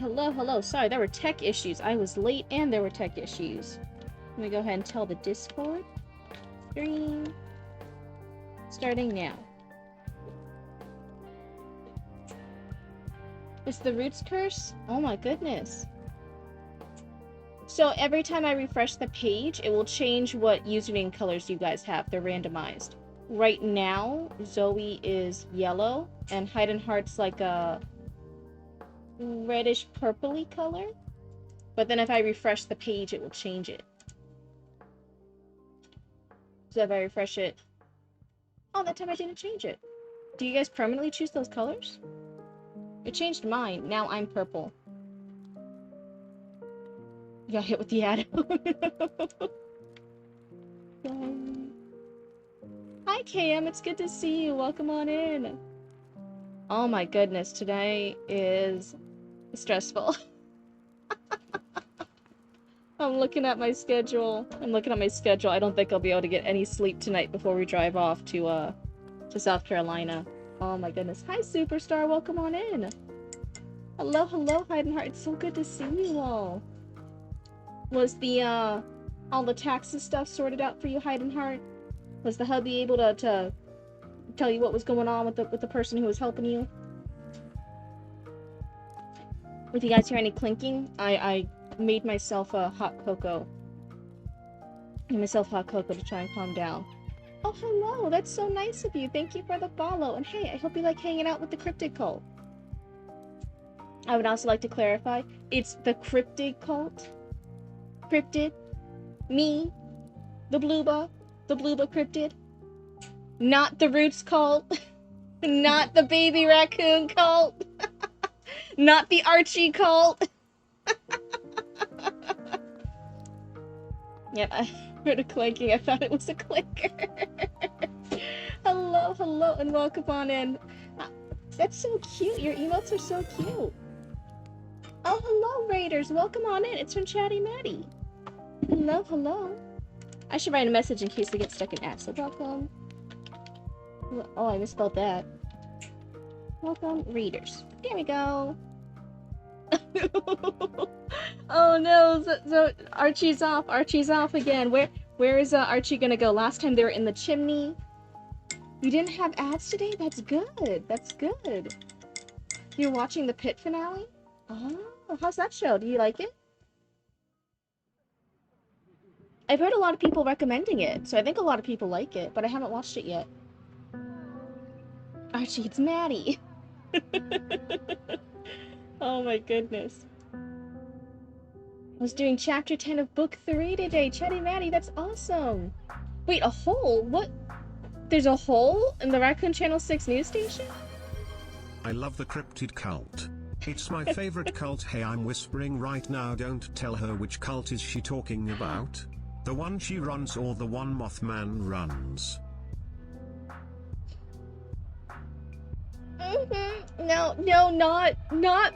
hello, hello. Sorry, there were tech issues. I was late and there were tech issues. Let me go ahead and tell the Discord. Stream. Starting now. It's the Roots curse? Oh my goodness. So every time I refresh the page, it will change what username colors you guys have. They're randomized. Right now, Zoe is yellow, and Hide and Heart's like a reddish purpley color. But then if I refresh the page, it will change it. So if I refresh it... Oh, that time I didn't change it. Do you guys permanently choose those colors? It changed mine. Now I'm purple. You got hit with the arrow. Hi, KM. It's good to see you. Welcome on in. Oh my goodness. Today is stressful. I'm looking at my schedule. I don't think I'll be able to get any sleep tonight before we drive off to South Carolina. Oh my goodness. Hi, Superstar. Welcome on in. Hello, hello, Hide and Heart. It's so good to see you all. Was the, all the taxes stuff sorted out for you, Hide and Heart? Was the hubby able to tell you what was going on with the person who was helping you? If you guys hear any clinking, I made myself a hot cocoa. To try and calm down. Oh, hello! That's so nice of you. Thank you for the follow. And hey, I hope you like hanging out with the Cryptid cult. I would also like to clarify, it's the Cryptid cult. Cryptid. Me. The Blooba Cryptid. Not the Roots cult. Not the Baby Raccoon cult. Not the Archie cult. Yep, I heard a clanking. I thought it was a clicker. Hello, hello, and welcome on in. That's so cute. Your emotes are so cute. Oh, hello, Raiders. Welcome on in. It's from Chatty Matty. Hello, hello. I should write a message in case they get stuck in ads. So welcome. Oh, I misspelled that. Welcome, Raiders. There we go. Oh no, so Archie's off. Archie's off again. Where is Archie gonna go? Last time they were in the chimney. You didn't have ads today? That's good. That's good. You're watching the Pit finale? Oh, how's that show? Do you like it? I've heard a lot of people recommending it, so I think a lot of people like it, but I haven't watched it yet. Archie, it's Maddie. Oh my goodness. I was doing chapter 10 of book 3 today. Chatty Matty, that's awesome. Wait, a hole? What? There's a hole in the Raccoon Channel 6 news station? I love the Cryptid cult. It's my favorite cult. Hey, I'm whispering right now. Don't tell her which cult is she talking about. The one she runs or the one Mothman runs. No, not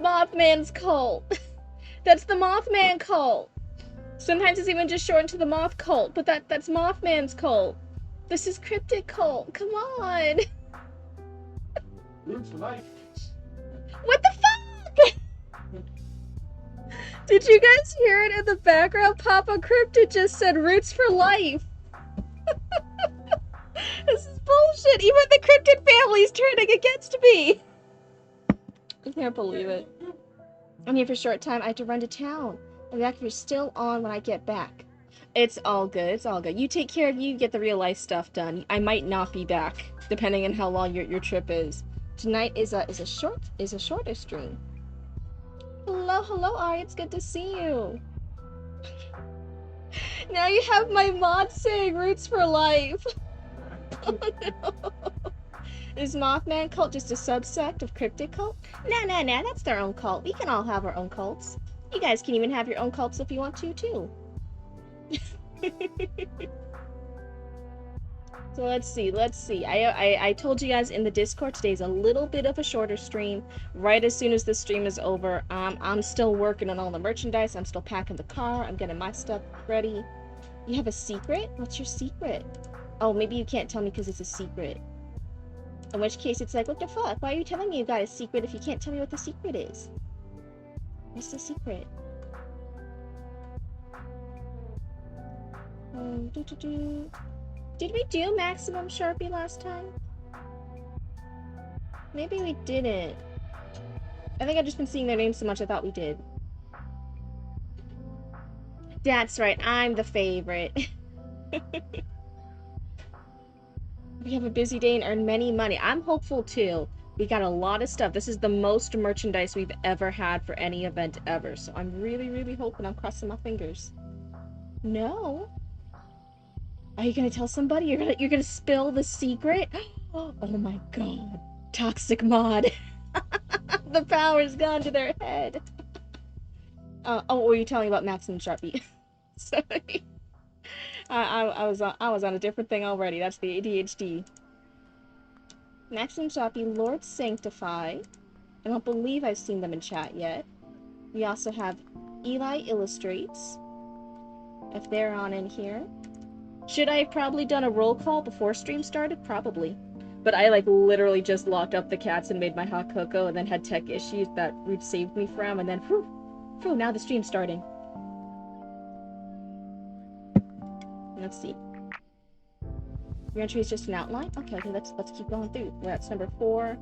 Mothman's cult. That's the Mothman cult. Sometimes it's even just shortened to the Moth cult, but that's Mothman's cult. This is Cryptid cult. Come on. Roots for life. What the fuck? Did you guys hear it in the background? Papa Cryptid just said Roots for life. This is bullshit. Even the Cryptid family's turning against me. I can't believe it. I'm here for a short time. I have to run to town. I'll be back if you're still on when I get back. It's all good. It's all good. You take care of you. Get the real life stuff done. I might not be back, depending on how long your trip is. Tonight is a shorter stream. Hello, Ari. It's good to see you. Now you have my mod saying Roots for life. Oh no. Is Mothman cult just a subsect of Cryptid cult? Nah, that's their own cult. We can all have our own cults. You guys can even have your own cults if you want to, too. So let's see. I told you guys in the Discord today's a little bit of a shorter stream. Right as soon as the stream is over, I'm still working on all the merchandise. I'm still packing the car. I'm getting my stuff ready. You have a secret? What's your secret? Oh, maybe you can't tell me because it's a secret. In which case, it's like, what the fuck? Why are you telling me you got a secret if you can't tell me what the secret is? What's the secret? Did we do maximum Sharpie last time? Maybe we didn't. I think I've just been seeing their names so much I thought we did. That's right, I'm the favorite. We have a busy day and earn many money. I'm hopeful too. We got a lot of stuff. This is the most merchandise we've ever had for any event ever. So I'm really, really hoping. I'm crossing my fingers. No. Are you gonna tell somebody? You're gonna spill the secret? Oh my god. Toxic mod. The power's gone to their head. Oh, what were you telling about Max and Sharpie? Sorry. I was on a different thing already. That's the ADHD. Max and Sharpie, Lord Sanctify. I don't believe I've seen them in chat yet. We also have Eli Illustrates, if they're on in here. Should I have probably done a roll call before stream started? Probably. But I, like, literally just locked up the cats and made my hot cocoa and then had tech issues that Reed saved me from, and then, whew, now the stream's starting. Let's see. Your entry is just an outline? Okay, let's keep going through. That's number 4.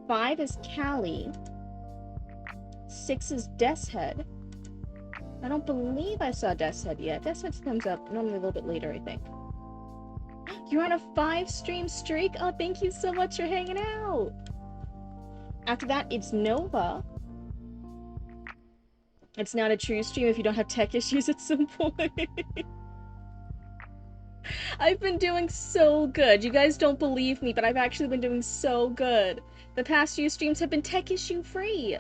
5 is Callie. 6 is Deathhead. I don't believe I saw Deathhead yet. Deathhead comes up normally a little bit later, I think. You're on a 5-stream streak? Oh, thank you so much for hanging out! After that, it's Nova. It's not a true stream if you don't have tech issues at some point. I've been doing so good. You guys don't believe me, but I've actually been doing so good. The past few streams have been tech issue free.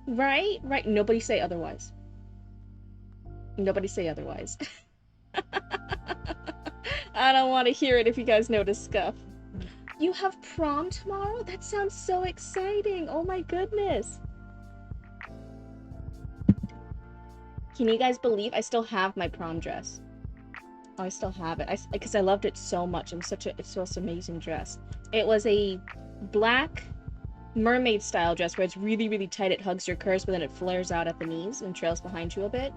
Right? Right. Nobody say otherwise. Nobody say otherwise. I don't want to hear it if you guys notice scuff. You have prom tomorrow? That sounds so exciting. Oh my goodness. Can you guys believe I still have my prom dress? Oh, I still have it. Because I loved it so much. It's such an amazing dress. It was a black mermaid style dress where it's really, really tight. It hugs your curves, but then it flares out at the knees and trails behind you a bit.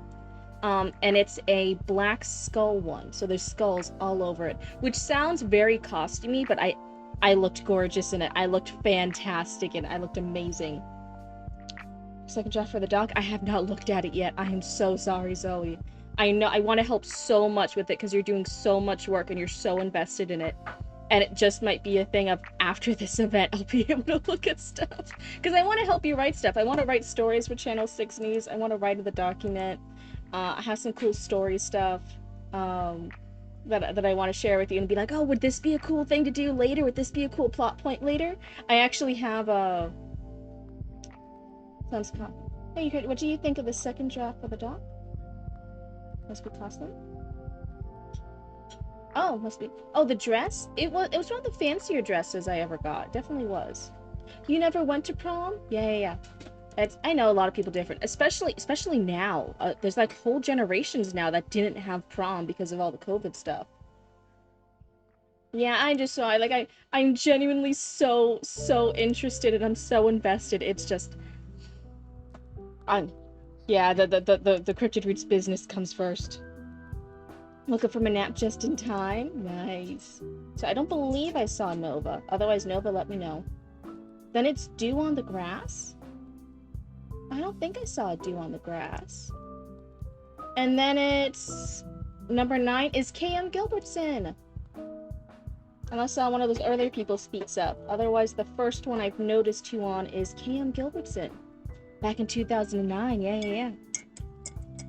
And it's a black skull one, so there's skulls all over it, which sounds very costumey, but I looked gorgeous in it. I looked fantastic and I looked amazing. Second draft for the doc. I have not looked at it yet. I am so sorry, Zoe. I know I want to help so much with it because you're doing so much work and you're so invested in it. And it just might be a thing of after this event, I'll be able to look at stuff. Because I want to help you write stuff. I want to write stories for Channel 6 News. I want to write in the document. I have some cool story stuff that I want to share with you and be like, oh, would this be a cool thing to do later? Would this be a cool plot point later? I actually have a... Sounds fun. Hey, what do you think of the second draft for the doc? Must be custom. Oh, must be. Oh, the dress? It was one of the fancier dresses I ever got. Definitely was. You never went to prom? Yeah. I know a lot of people different, especially now. There's like whole generations now that didn't have prom because of all the COVID stuff. Yeah, I'm just so I'm genuinely so interested and I'm so invested. It's just yeah, the Cryptid Roots business comes first. Looking for my nap just in time. Nice. So I don't believe I saw Nova. Otherwise, Nova, let me know. Then it's Dew on the Grass. I don't think I saw a Dew on the Grass. And then it's... Number 9 is KM Gilbertson. Unless one of those earlier people speaks up. Otherwise, the first one I've noticed you on is KM Gilbertson. Back in 2009. Yeah.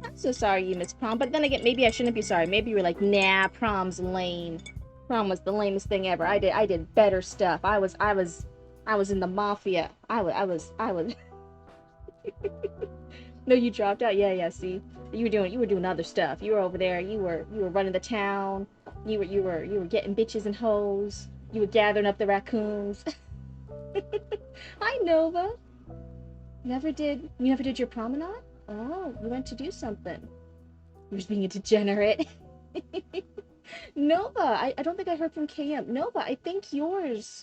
I'm so sorry you missed prom. But then again, maybe I shouldn't be sorry. Maybe you were like, nah, prom's lame. Prom was the lamest thing ever. I did better stuff. I was in the mafia. I was No, you dropped out. Yeah, see. You were doing other stuff. You were over there. You were running the town. You were getting bitches and hoes. You were gathering up the raccoons. Hi, Nova. You never did your promenade? Oh, you went to do something. You're just being a degenerate. Nova, I don't think I heard from KM. Nova, I think yours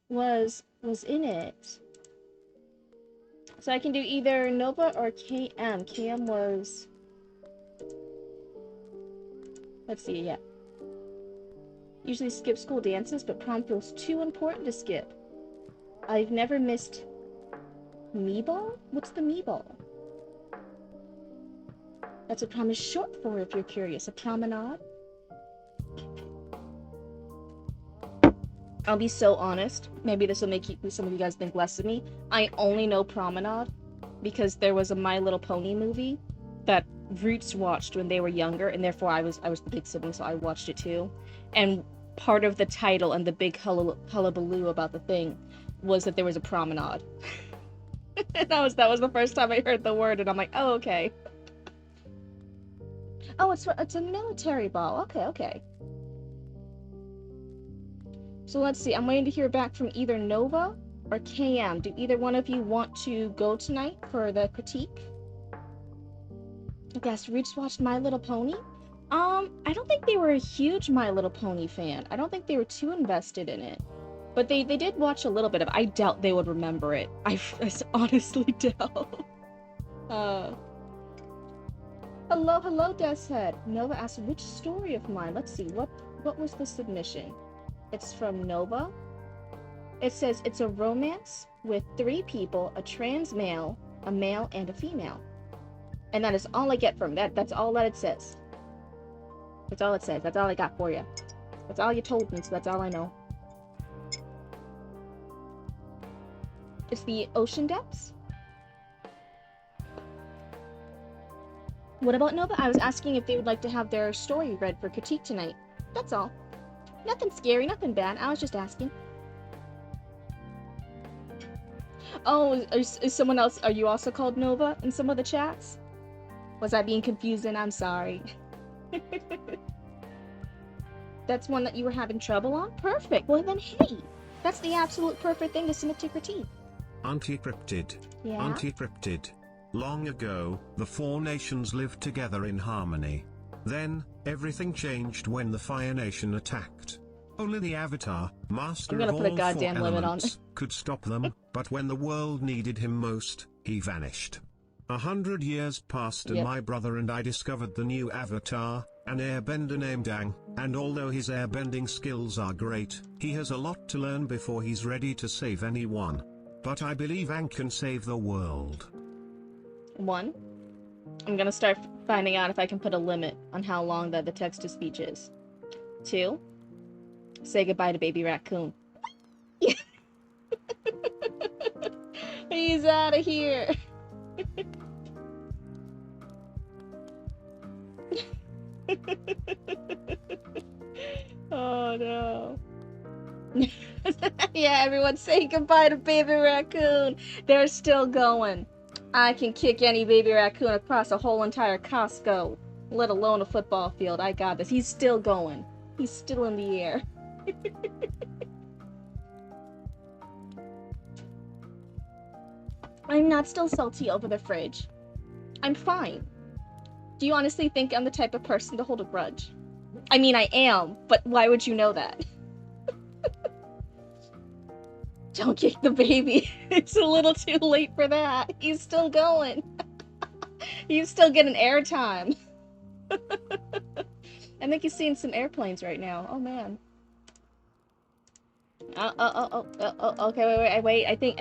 was in it. So I can do either Nova or KM. KM was... Let's see, yeah. Usually skip school dances, but prom feels too important to skip. I've never missed... Me-ball? What's the me-ball? That's what prom is short for, if you're curious. A promenade? I'll be so honest. Maybe this will make some of you guys think less of me. I only know promenade because there was a My Little Pony movie that Roots watched when they were younger, and therefore I was the big sibling, so I watched it too. And part of the title and the big hullabaloo about the thing was that there was a promenade. that was the first time I heard the word, and I'm like, oh, okay. Oh, it's a military ball. Okay. So let's see. I'm waiting to hear back from either Nova or KM. Do either one of you want to go tonight for the critique? I guess Roots watched My Little Pony. I don't think they were a huge My Little Pony fan. I don't think they were too invested in it. But they did watch a little bit of it. I doubt they would remember it. I honestly doubt. Hello, Deathshead. Nova asked, which story of mine? Let's see, what was the submission? It's from Nova. It says it's a romance with 3 people, a trans male, a male, and a female. And that is all I get from that. That's all that it says. That's all it says. That's all I got for you. That's all you told me, so that's all I know. It's the Ocean Depths. What about Nova? I was asking if they would like to have their story read for critique tonight. That's all. Nothing scary, nothing bad. I was just asking. Oh, is someone else... Are you also called Nova in some of the chats? Was I being confusing? I'm sorry. That's one that you were having trouble on? Perfect. Well, then, hey. That's the absolute perfect thing to submit to critique. Auntie Cryptid. Yeah? Auntie Cryptid. Long ago, the 4 nations lived together in harmony. Then, everything changed when the Fire Nation attacked. Only the Avatar, master of all 4 elements, could stop them, but when the world needed him most, he vanished. 100 years passed and my brother and I discovered the new Avatar, an airbender named Aang, and although his airbending skills are great, he has a lot to learn before he's ready to save anyone. But I believe Aang can save the world. 1. I'm gonna start finding out if I can put a limit on how long the text-to-speech is. 2. Say goodbye to Baby Raccoon. He's out of here. Oh no. Yeah, everyone say goodbye to Baby Raccoon. They're still going. I can kick any Baby Raccoon across a whole entire Costco, let alone a football field. I got this. He's still going. He's still in the air. I'm not still salty over the fridge. I'm fine. Do you honestly think I'm the type of person to hold a grudge? I mean, I am, but why would you know that? Don't kick the baby. It's a little too late for that. He's still going. He's still getting airtime. I think he's seeing some airplanes right now. Oh, man. Okay, wait. I think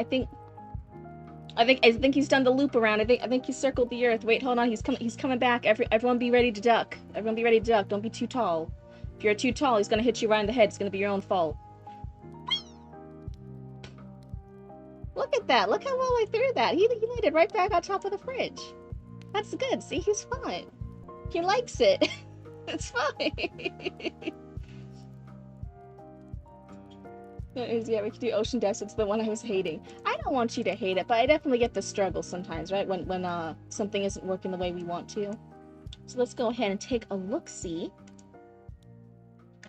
he's done the loop around. I think he's circled the earth. Wait, hold on. He's coming back. Everyone be ready to duck. Everyone be ready to duck. Don't be too tall. If you're too tall, he's gonna hit you right in the head. It's gonna be your own fault. Look at that. Look how well I threw that. He landed right back on top of the fridge. That's good. See, he's fine. He likes it. It's fine. Yeah, we could do Ocean Depths. It's the one I was hating. I don't want you to hate it, but I definitely get the struggle sometimes, right? When something isn't working the way we want to. So let's go ahead and take a look-see.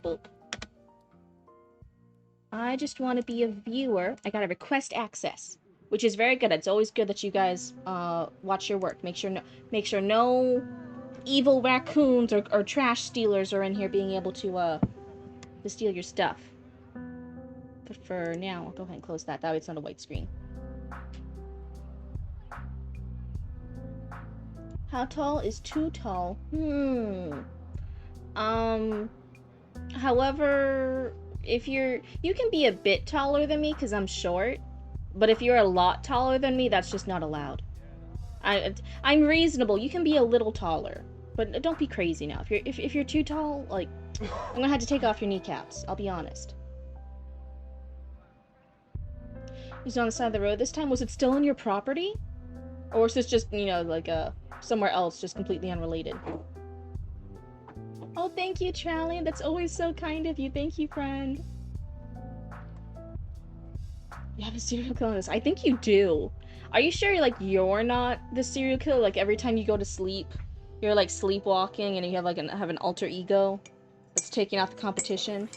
Boop. I just want to be a viewer. I gotta request access, which is very good. It's always good that you guys watch your work. Make sure no evil raccoons or trash stealers are in here being able to steal your stuff. But for now, I'll go ahead and close that. That way it's not a white screen. How tall is too tall? Um, however, if you can be a bit taller than me because I'm short, but if you're a lot taller than me, that's just not allowed. I'm reasonable. You can be a little taller, but don't be crazy now. If you're too tall, like, I'm gonna have to take off your kneecaps. I'll be honest. He's on the side of the road this time. Was it still on your property? Or was this just, like, somewhere else, just completely unrelated? Oh, thank you, Trally. That's always so kind of you. Thank you, friend. You have a serial killer in this. I think you do. Are you sure, like, you're not the serial killer? Like, every time you go to sleep, you're, like, sleepwalking and you have, like, have an alter ego that's taking out the competition?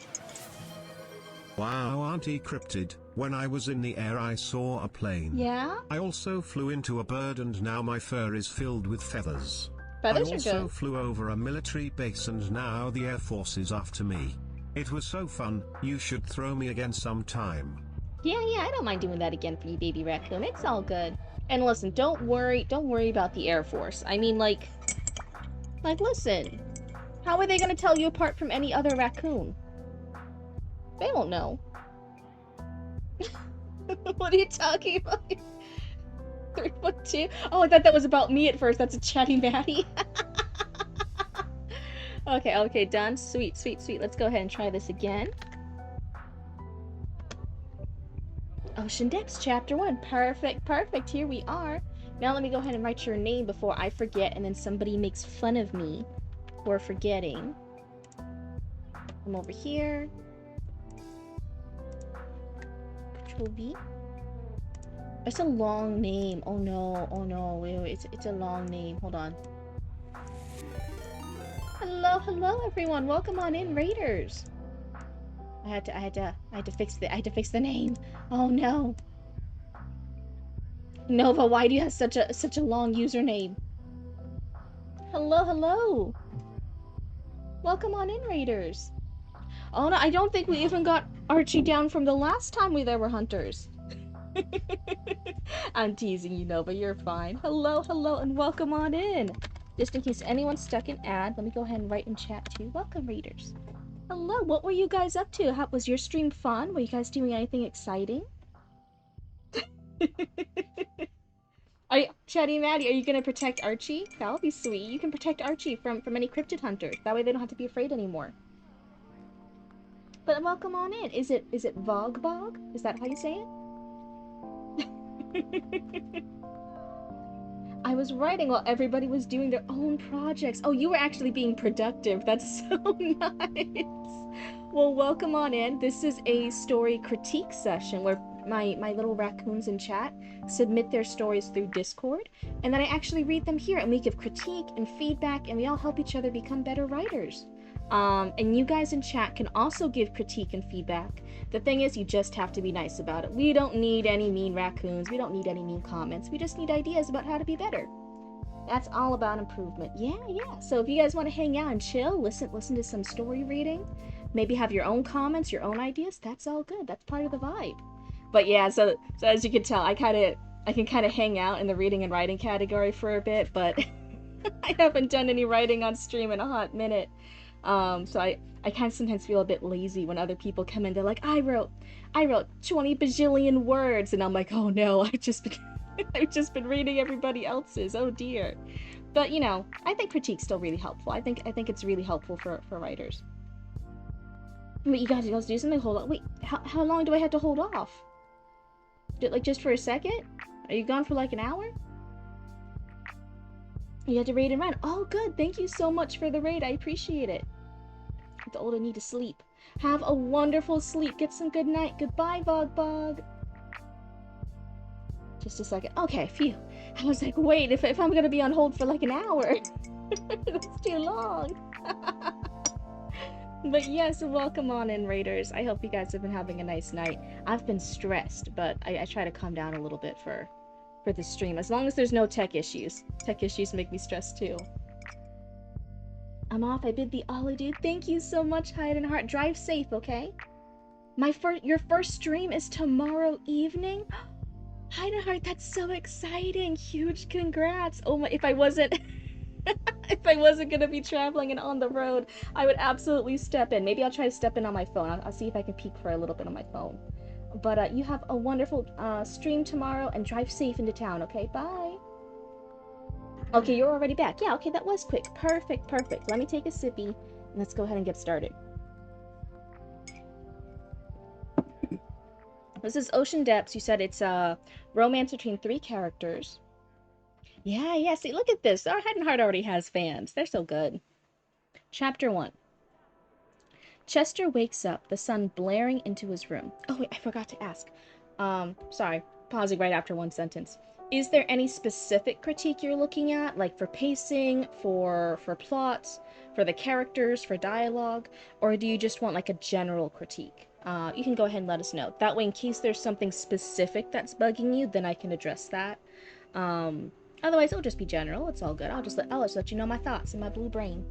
Wow, Auntie Cryptid, when I was in the air I saw a plane. Yeah? I also flew into a bird and now my fur is filled with feathers. Feathers I are also good. flew over a military base and now the Air Force is after me. It was so fun, you should throw me again sometime. Yeah, I don't mind doing that again for you, baby raccoon. It's all good. And listen, don't worry about the Air Force. I mean, like, listen. How are they gonna tell you apart from any other raccoon? They won't know. What are you talking about? 3'2"? Oh, I thought that was about me at first. That's a chatty Maddie. Okay, done. Sweet. Let's go ahead and try this again. Ocean Depths, Chapter 1. Perfect. Here we are. Now let me go ahead and write your name before I forget and then somebody makes fun of me for forgetting. Come over here. Control V. It's a long name. Oh no. Wait. It's a long name. Hold on. Hello everyone. Welcome on in, Raiders. I had to fix the name. Oh no. Nova, why do you have such a long username? Hello. Welcome on in, Raiders. Oh no, I don't think we even got Archie down from the last time there were hunters. I'm teasing you, Nova, you're fine. Hello, and welcome on in. Just in case anyone's stuck in ad, let me go ahead and write in chat too. Welcome, Raiders. Hello, what were you guys up to? Was your stream fun? Were you guys doing anything exciting? Chatty Maddie, are you gonna protect Archie? That'll be sweet. You can protect Archie from any cryptid hunters. That way they don't have to be afraid anymore. But welcome on in. Is it Vogbog? Is that how you say it? I was writing while everybody was doing their own projects. Oh, you were actually being productive. That's so nice. Well, welcome on in. This is a story critique session where my little raccoons in chat submit their stories through Discord, and then I actually read them here, and we give critique and feedback, and we all help each other become better writers. And you guys in chat can also give critique and feedback. The thing is, you just have to be nice about it. We don't need any mean raccoons. We don't need any mean comments. We just need ideas about how to be better. That's all about improvement. Yeah. So if you guys want to hang out and chill, listen to some story reading, maybe have your own comments, your own ideas, that's all good. That's part of the vibe. But yeah, so as you can tell, I can kind of hang out in the reading and writing category for a bit, but I haven't done any writing on stream in a hot minute. So I kind of sometimes feel a bit lazy when other people come in. They're like, I wrote 20 bajillion words, and I'm like, oh no, I've just been reading everybody else's. Oh dear. But I think critique's still really helpful. I think it's really helpful for writers. Wait, you guys do something? Hold on. Wait, how long do I have to hold off? Like just for a second? Are you gone for like an hour? You had to raid and run. Oh, good. Thank you so much for the raid. I appreciate it. The old I need to sleep. Have a wonderful sleep. Get some good night. Goodbye, Vogbog. Just a second. Okay, phew. I was like, wait, if I'm gonna be on hold for like an hour. That's too long. But yes, welcome on in, Raiders. I hope you guys have been having a nice night. I've been stressed, but I try to calm down a little bit for the stream. As long as there's no tech issues. Tech issues make me stressed too. I'm off. I bid thee all adieu. Thank you so much, Hide and Heart. Drive safe, okay? Your first stream is tomorrow evening? Hide and Heart, that's so exciting. Huge congrats. Oh my, if I wasn't If I wasn't gonna be traveling and on the road, I would absolutely step in. Maybe I'll try to step in on my phone. I'll see if I can peek for a little bit on my phone. But you have a wonderful stream tomorrow and drive safe into town, okay? Bye. Okay, you're already back. Yeah, okay, that was quick. Perfect, perfect. Let me take a sippy and let's go ahead and get started. This is Ocean Depths. You said it's a romance between 3 characters. Yeah, see, look at this. Our Head and Heart already has fans. They're so good. Chapter 1. Chester wakes up, the sun blaring into his room. Oh, wait, I forgot to ask. Sorry, pausing right after one sentence. Is there any specific critique you're looking at, like for pacing, for plots, for the characters, for dialogue, or do you just want like a general critique? You can go ahead and let us know. That way, in case there's something specific that's bugging you, then I can address that. Otherwise, it'll just be general. It's all good. I'll just let you know my thoughts in my blue brain.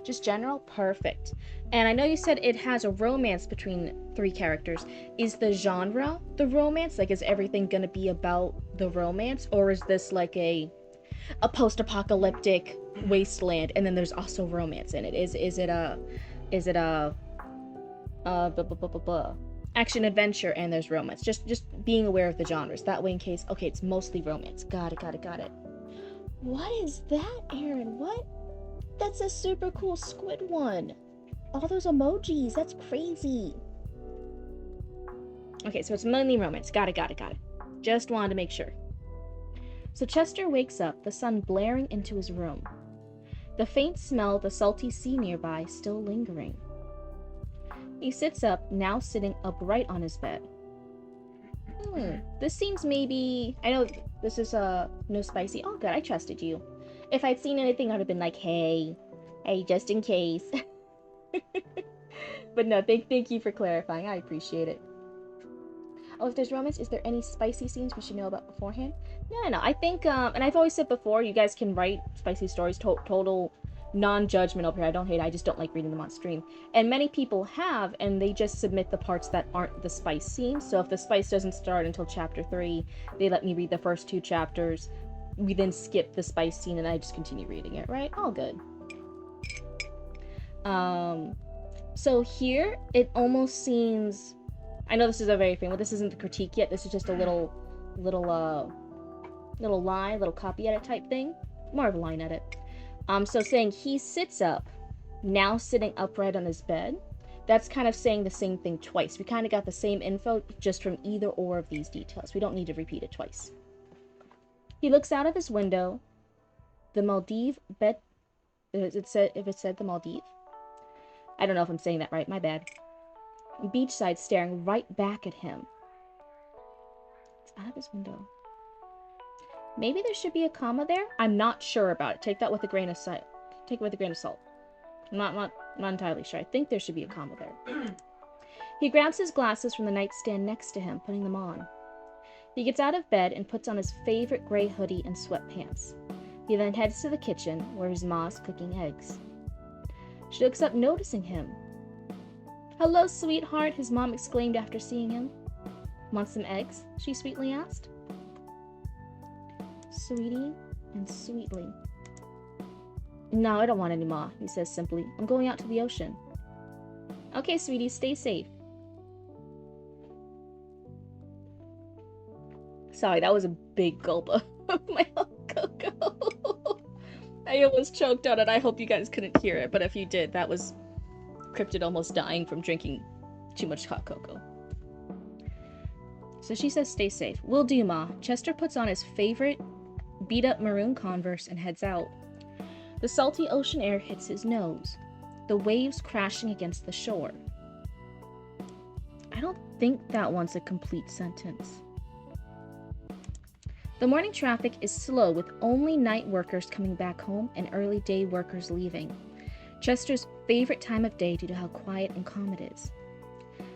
Just general? Perfect. And I know you said it has a romance between 3 characters. Is the genre the romance? Like, is everything gonna be about the romance? Or is this like a post-apocalyptic wasteland and then there's also romance in it? Is it a action adventure and there's romance? Just being aware of the genres. That way in case, okay, it's mostly romance. Got it. What is that, Aaron? What? That's a super cool squid one. All those emojis. That's crazy. Okay, so it's mainly romance. Got it. Just wanted to make sure. So Chester wakes up, the sun blaring into his room. The faint smell of the salty sea nearby still lingering. He sits up, now sitting upright on his bed. This seems maybe... I know this is no spicy. Oh, good. I trusted you. If I'd seen anything, I'd have been like, hey, just in case. But no, thank you for clarifying. I appreciate it. Oh, if there's romance, is there any spicy scenes we should know about beforehand? No. I think, and I've always said before, you guys can write spicy stories, total non-judgment over here. I don't hate it. I just don't like reading them on stream. And many people have, and they just submit the parts that aren't the spice scenes. So if the spice doesn't start until chapter 3, they let me read the first 2 chapters. We then skip the spice scene and I just continue reading it, right? All good. So here, it almost seems... I know this is a very famous... This isn't the critique yet. This is just a little line, little copy edit type thing. More of a line edit. So saying he sits up, now sitting upright on his bed. That's kind of saying the same thing twice. We kind of got the same info just from either or of these details. We don't need to repeat it twice. He looks out of his window. The Maldive bed... If it said the Maldive? I don't know if I'm saying that right. My bad. Beachside staring right back at him. It's out of his window. Maybe there should be a comma there? I'm not sure about it. Take that with a grain of salt. I'm not entirely sure. I think there should be a comma there. He grabs his glasses from the nightstand next to him, putting them on. He gets out of bed and puts on his favorite gray hoodie and sweatpants. He then heads to the kitchen, where his ma's cooking eggs. She looks up, noticing him. "Hello, sweetheart," his mom exclaimed after seeing him. "Want some eggs?" she sweetly asked. Sweetie and sweetly. "No, I don't want any, Ma," he says simply. "I'm going out to the ocean." "Okay, sweetie, stay safe." Sorry, that was a big gulp of my hot cocoa. I almost choked on it. I hope you guys couldn't hear it, but if you did, that was Cryptid almost dying from drinking too much hot cocoa. So she says stay safe. "Will do, Ma." Chester puts on his favorite beat-up maroon Converse and heads out. The salty ocean air hits his nose, the waves crashing against the shore. I don't think that one's a complete sentence. The morning traffic is slow, with only night workers coming back home and early day workers leaving. Chester's favorite time of day due to how quiet and calm it is.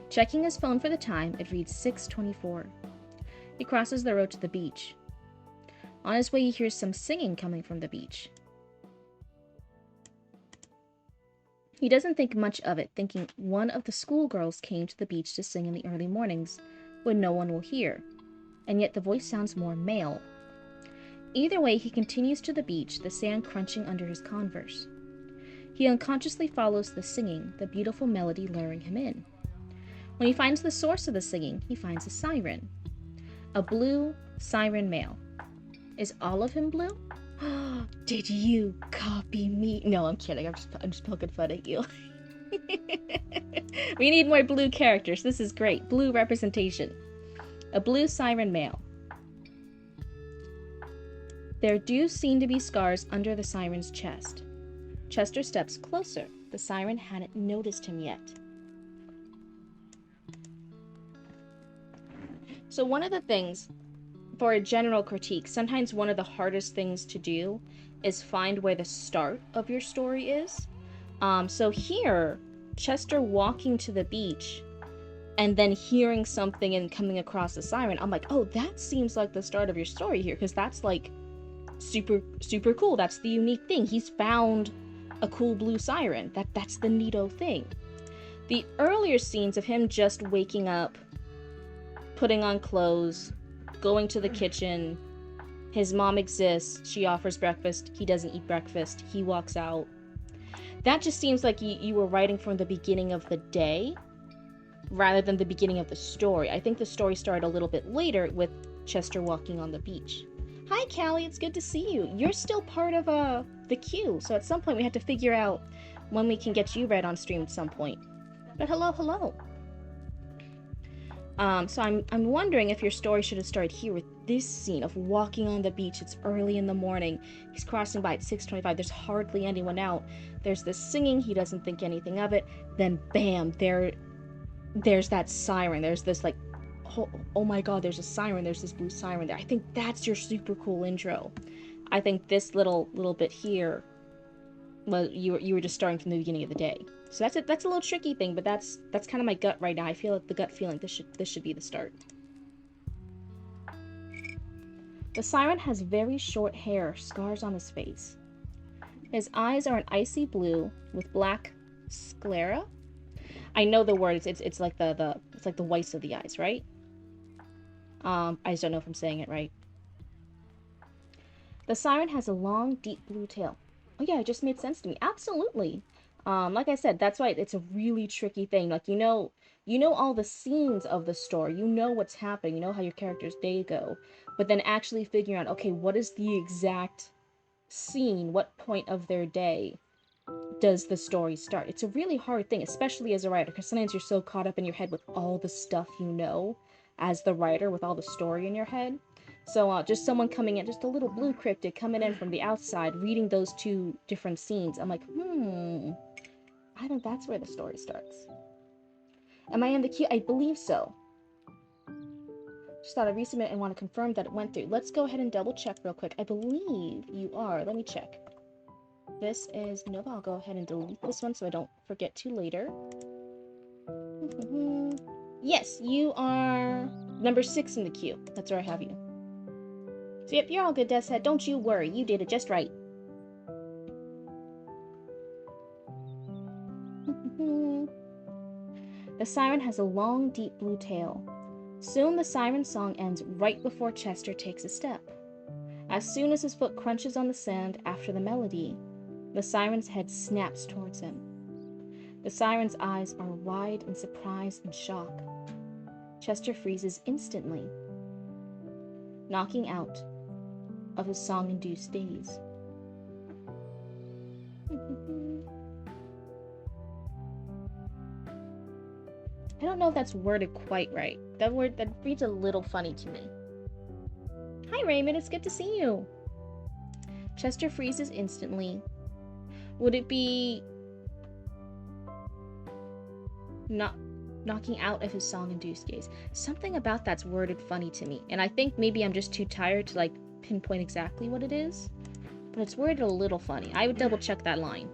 Checking his phone for the time, it reads 6:24. He crosses the road to the beach. On his way, he hears some singing coming from the beach. He doesn't think much of it, thinking one of the schoolgirls came to the beach to sing in the early mornings, when no one will hear, and yet the voice sounds more male. Either way, he continues to the beach, the sand crunching under his Converse. He unconsciously follows the singing, the beautiful melody luring him in. When he finds the source of the singing, he finds a siren. A blue siren male. Is all of him blue? Did you copy me? No, I'm kidding. I'm just poking fun at you. We need more blue characters. This is great. Blue representation. A blue siren male. There do seem to be scars under the siren's chest. Chester steps closer. The siren hadn't noticed him yet. So one of the things, for a general critique, sometimes one of the hardest things to do is find where the start of your story is. So here, Chester walking to the beach and then hearing something and coming across a siren, I'm like, oh, that seems like the start of your story here, because that's like super cool. That's the unique thing. He's found a cool blue siren. That's the neato thing. The earlier scenes of him just waking up, putting on clothes, going to the kitchen, his mom exists, she offers breakfast, he doesn't eat breakfast, he walks out. That just seems like you were writing from the beginning of the day rather than the beginning of the story. I think the story started a little bit later with Chester walking on the beach. Hi, Callie, it's good to see you. You're still part of the queue, so at some point we have to figure out when we can get you read on stream at some point. But hello. So I'm wondering if your story should have started here with this scene of walking on the beach. It's early in the morning. He's crossing by at 6:25. There's hardly anyone out. There's this singing. He doesn't think anything of it. Then bam, there's that siren. There's this like, oh my god, there's a siren. There's this blue siren there. I think that's your super cool intro. I think this little bit here, well, you were just starting from the beginning of the day. So that's a little tricky thing, but that's kind of my gut right now. I feel like the gut feeling this should be the start. The siren has very short hair, scars on his face. His eyes are an icy blue with black sclera. I know the word. It's like it's like the whites of the eyes, right? I just don't know if I'm saying it right. The siren has a long, deep blue tail. Oh yeah, it just made sense to me. Absolutely. Like I said, that's why it's a really tricky thing. Like, you know all the scenes of the story. You know what's happening. You know how your character's day go. But then actually figuring out, okay, what is the exact scene? What point of their day does the story start? It's a really hard thing, especially as a writer, because sometimes you're so caught up in your head with all the stuff you know as the writer, with all the story in your head. So just someone coming in, just a little blue cryptid coming in from the outside, reading those two different scenes. I'm like, I think that's where the story starts. Am I in the queue? I believe so. Just thought I'd resubmit and want to confirm that it went through. Let's go ahead and double check real quick. I believe you are. Let me check. This is Nova. I'll go ahead and delete this one so I don't forget to later. Yes, you are number 6 in the queue. That's where I have you. So yep, you're all good, Death's Head. Don't you worry. You did it just right. The siren has a long, deep blue tail. Soon the siren song ends right before Chester takes a step. As soon as his foot crunches on the sand after the melody, the siren's head snaps towards him. The siren's eyes are wide in surprise and shock. Chester freezes instantly, knocking out of his song-induced daze. I don't know if that's worded quite right. That reads a little funny to me. Hi Raymond, it's good to see you. Chester freezes instantly. Would it be not knocking out of his song-induced gaze? Something about that's worded funny to me, and I think maybe I'm just too tired to like pinpoint exactly what it is, but it's worded a little funny. I would double check that line.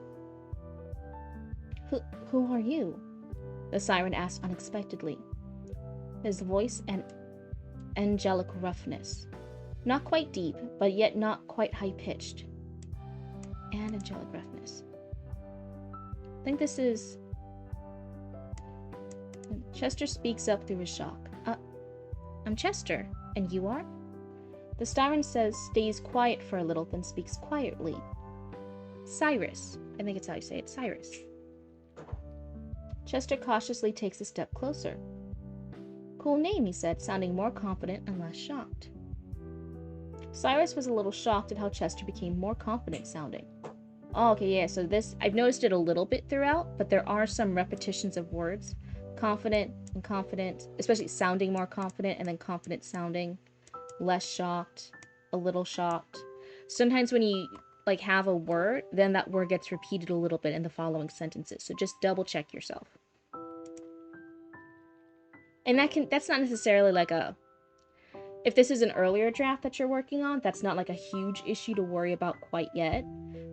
Who are you? The siren asked unexpectedly, his voice an angelic roughness. Not quite deep, but yet not quite high-pitched. And angelic roughness. I think this is... Chester speaks up through his shock. I'm Chester, and you are? The siren stays quiet for a little, then speaks quietly. Cyrus. I think it's how you say it. Cyrus. Chester cautiously takes a step closer. Cool name, he said, sounding more confident and less shocked. Cyrus was a little shocked at how Chester became more confident sounding. Oh, okay, yeah, so this, I've noticed it a little bit throughout, but there are some repetitions of words. Confident and confident, especially sounding more confident and then confident sounding. Less shocked, a little shocked. Sometimes when you, like, have a word, then that word gets repeated a little bit in the following sentences, so just double check yourself. And that's not necessarily like a, if this is an earlier draft that you're working on, that's not like a huge issue to worry about quite yet.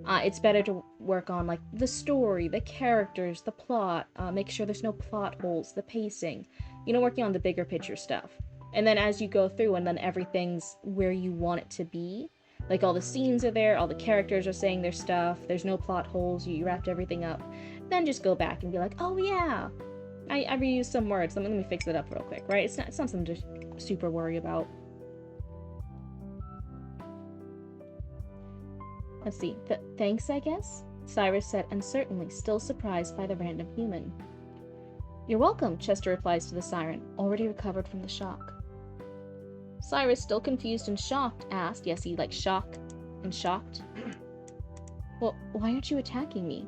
It's better to work on like the story, the characters, the plot, make sure there's no plot holes, the pacing, working on the bigger picture stuff. And then as you go through and then everything's where you want it to be, like all the scenes are there, all the characters are saying their stuff, there's no plot holes, you wrapped everything up, then just go back and be like, oh yeah, I reused some words, let me fix it up real quick, right? It's not something to super worry about. Let's see. Thanks, I guess? Cyrus said uncertainly, still surprised by the random human. You're welcome, Chester replies to the siren, already recovered from the shock. Cyrus, still confused and shocked, asked, yes, he like shocked and shocked. Well, why aren't you attacking me?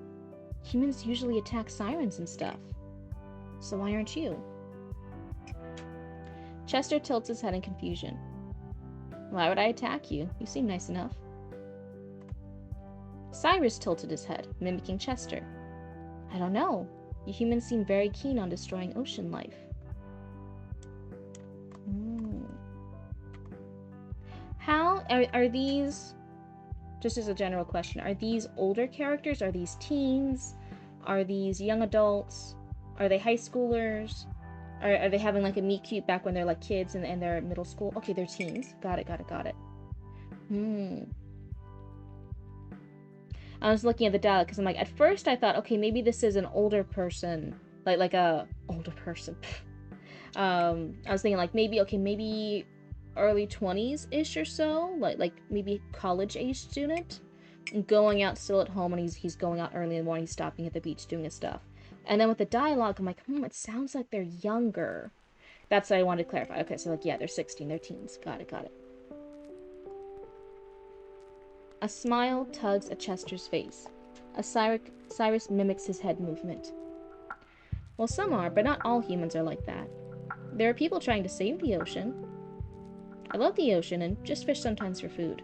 Humans usually attack sirens and stuff. So why aren't you? Chester tilts his head in confusion. Why would I attack you? You seem nice enough. Cyrus tilted his head, mimicking Chester. I don't know. You humans seem very keen on destroying ocean life. How are these, just as a general question, are these older characters? Are these teens? Are these young adults? Are they high schoolers? Are they having like a meet cute back when they're like kids and they're middle school? Okay, they're teens. Got it. I was looking at the dialogue because I'm like, at first I thought, okay, maybe this is an older person, like a older person. I was thinking like maybe early 20s-ish or so, like maybe college-age student, going out still at home, and he's going out early in the morning, he's stopping at the beach doing his stuff. And then with the dialogue, I'm like, it sounds like they're younger. That's what I wanted to clarify. Okay, so like, yeah, they're 16, they're teens. Got it. A smile tugs at Chester's face. Cyrus mimics his head movement. Well, some are, but not all humans are like that. There are people trying to save the ocean. I love the ocean and just fish sometimes for food.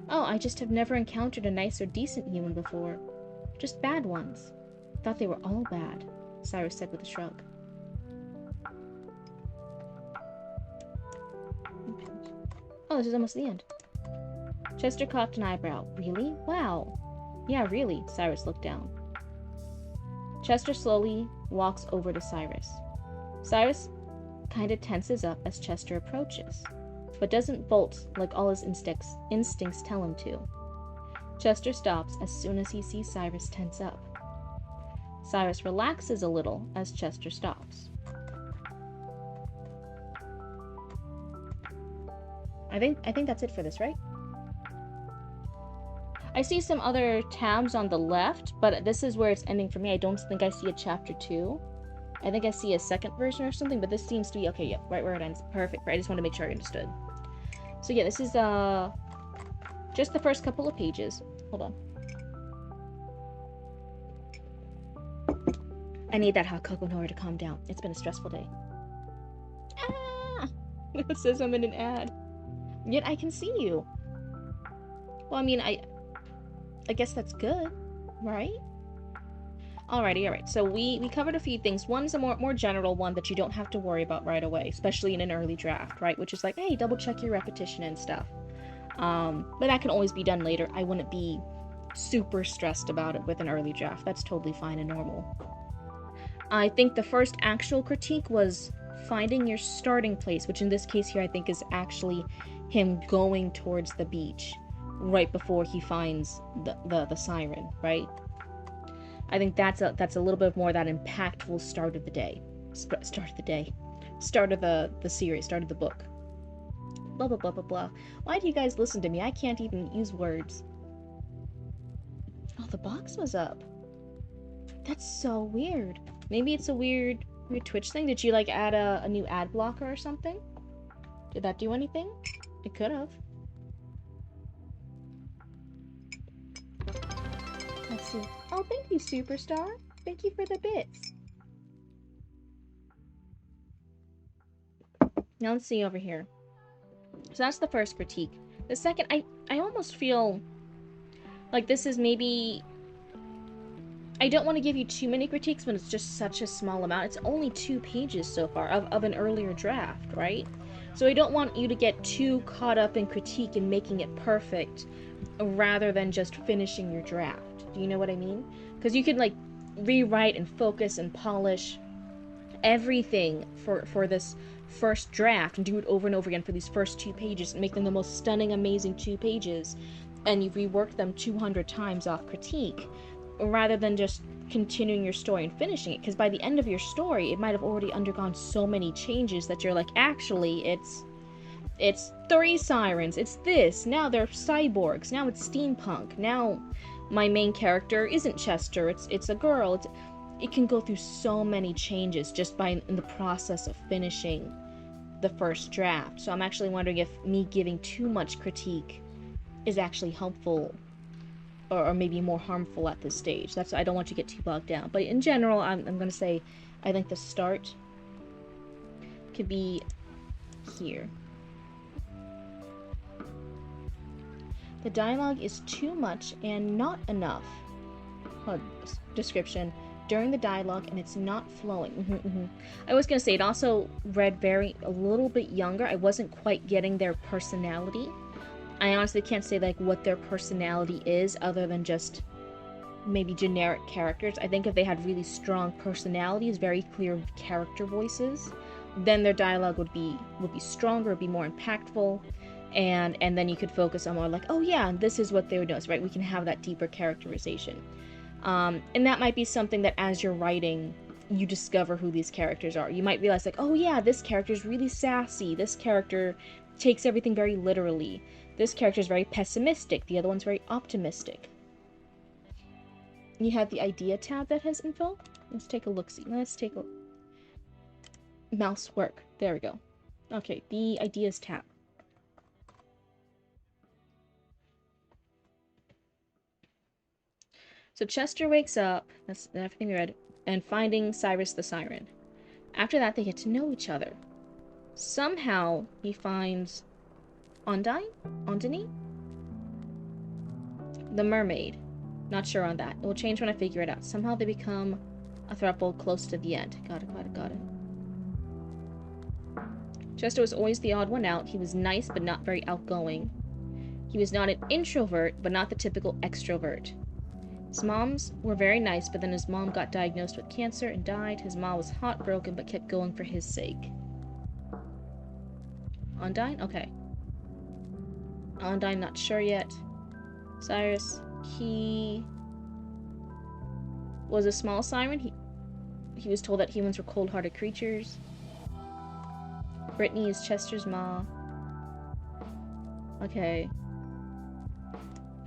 Oh, I just have never encountered a nice or decent human before. Just bad ones. Thought they were all bad, Cyrus said with a shrug. Oh, this is almost the end. Chester cocked an eyebrow. Really? Wow. Yeah, really, Cyrus looked down. Chester slowly walks over to Cyrus. Cyrus kind of tenses up as Chester approaches, but doesn't bolt like all his instincts tell him to. Chester stops as soon as he sees Cyrus tense up. Cyrus relaxes a little as Chester stops. I think that's it for this, right? I see some other tabs on the left, but this is where it's ending for me. I don't think I see a chapter 2. I think I see a second version or something, but this seems to be, okay, yeah, right where it ends. Perfect. I just want to make sure I understood. So yeah, this is just the first couple of pages. Hold on. I need that hot cocoa in order to calm down. It's been a stressful day. Ah! It says I'm in an ad. Yet I can see you. Well, I mean, I guess that's good, right? Alright. So we covered a few things. One's a more general one that you don't have to worry about right away, especially in an early draft, right? Which is like, hey, double check your repetition and stuff. But that can always be done later. I wouldn't be super stressed about it with an early draft. That's totally fine and normal. I think the first actual critique was finding your starting place, which in this case here I think is actually him going towards the beach right before he finds the siren, right? I think that's a little bit more that impactful start of the day. Start of the series, start of the book. blah blah blah blah blah. Why do you guys listen to me? I can't even use words. Oh, the box was up. That's so weird. Maybe it's a weird Twitch thing. Did you like add a new ad blocker or something? Did that do anything? It could have. Let's see. Oh, thank you, Superstar. Thank you for the bits. Now let's see over here. So that's the first critique. The second, I almost feel like this is maybe... I don't want to give you too many critiques when it's just such a small amount. It's only 2 pages so far of an earlier draft, right? So I don't want you to get too caught up in critique and making it perfect rather than just finishing your draft. Do you know what I mean? Because you can like rewrite and focus and polish everything for this first draft and do it over and over again for these first 2 pages and make them the most stunning, amazing 2 pages, and you've reworked them 200 times off critique, rather than just continuing your story and finishing it. Because by the end of your story, it might have already undergone so many changes that you're like, actually, it's 3 sirens, it's this, now they're cyborgs, now it's steampunk, now my main character isn't Chester, it's a girl. It can go through so many changes just by in the process of finishing the first draft. So I'm actually wondering if me giving too much critique is actually helpful or maybe more harmful at this stage. That's I don't want you to get too bogged down. But in general, I'm going to say I think the start could be here. The dialogue is too much and not enough. Description. During the dialogue, and it's not flowing. I was gonna say it also read a little bit younger. I wasn't quite getting their personality. I honestly can't say like what their personality is other than just maybe generic characters. I think if they had really strong personalities, very clear character voices, then their dialogue would be stronger, would be more impactful, and then you could focus on more like, oh yeah, this is what they would know, right? We can have that deeper characterization. And that might be something that as you're writing, you discover who these characters are. You might realize like, oh yeah, this character is really sassy. This character takes everything very literally. This character is very pessimistic. The other one's very optimistic. You have the idea tab that has info. Let's take a look-see. Let's take a... Mouse work. There we go. Okay, the ideas tab. So Chester wakes up, that's everything we read, and finding Cyrus the Siren. After that, they get to know each other. Somehow, he finds Ondine? The mermaid. Not sure on that. It will change when I figure it out. Somehow they become a throuple close to the end. Got it. Chester was always the odd one out. He was nice, but not very outgoing. He was not an introvert, but not the typical extrovert. His moms were very nice, but then his mom got diagnosed with cancer and died. His mom was heartbroken, but kept going for his sake. Ondine? Okay. Ondine, not sure yet. Cyrus, he was a small siren. He was told that humans were cold-hearted creatures. Brittany is Chester's ma. Okay.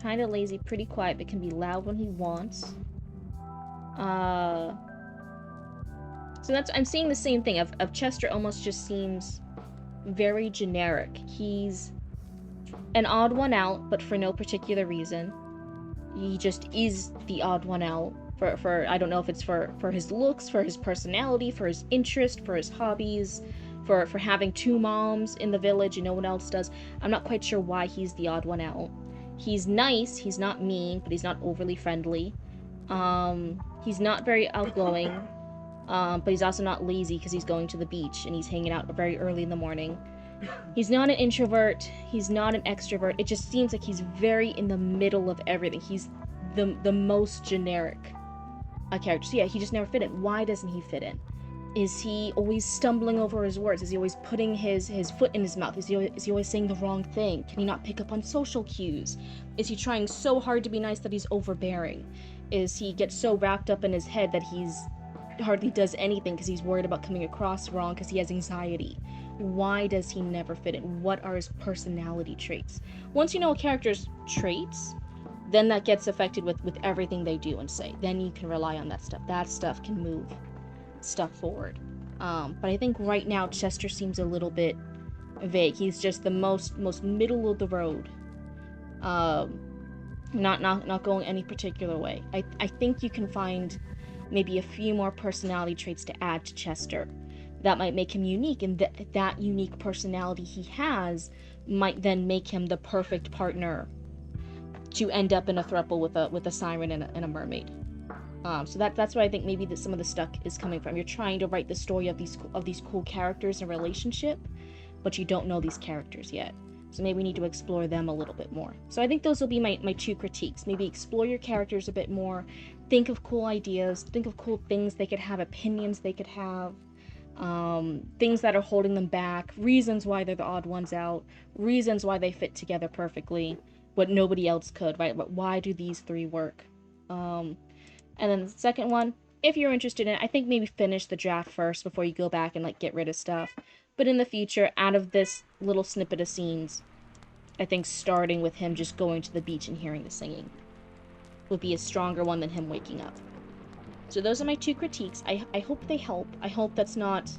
Kinda lazy, pretty quiet, but can be loud when he wants. So I'm seeing the same thing of Chester almost just seems very generic. He's an odd one out, but for no particular reason. He just is the odd one out. For I don't know if it's for his looks, for his personality, for his interest, for his hobbies, for having 2 moms in the village and no one else does. I'm not quite sure why he's the odd one out. He's nice, he's not mean, but he's not overly friendly. He's not very outgoing, but he's also not lazy because he's going to the beach and he's hanging out very early in the morning. He's not an introvert, he's not an extrovert. It just seems like he's very in the middle of everything. He's the most generic character. So yeah, he just never fit in. Why doesn't he fit in? Is he always stumbling over his words? Is he always putting his foot in his mouth? Is he always saying the wrong thing? Can he not pick up on social cues? Is he trying so hard to be nice that he's overbearing? Is he gets so wrapped up in his head that he's hardly does anything because he's worried about coming across wrong because he has anxiety? Why does he never fit in? What are his personality traits? Once you know a character's traits, then that gets affected with everything they do and say. Then you can rely on that stuff. That stuff can move stuff forward. But I think right now Chester seems a little bit vague. He's just the most middle of the road. Not going any particular way. I think you can find maybe a few more personality traits to add to Chester that might make him unique, and that unique personality he has might then make him the perfect partner to end up in a throuple with a siren and a mermaid. So that's why I think maybe that some of the stuff is coming from. You're trying to write the story of these cool characters and relationship, but you don't know these characters yet. So maybe we need to explore them a little bit more. So I think those will be my two critiques. Maybe explore your characters a bit more. Think of cool ideas. Think of cool things they could have, opinions they could have. Things that are holding them back. Reasons why they're the odd ones out. Reasons why they fit together perfectly, but nobody else could, right? But why do these three work? And then the second one, if you're interested in it, I think maybe finish the draft first before you go back and like get rid of stuff. But in the future, out of this little snippet of scenes, I think starting with him just going to the beach and hearing the singing would be a stronger one than him waking up. So those are my two critiques. I hope they help. I hope that's not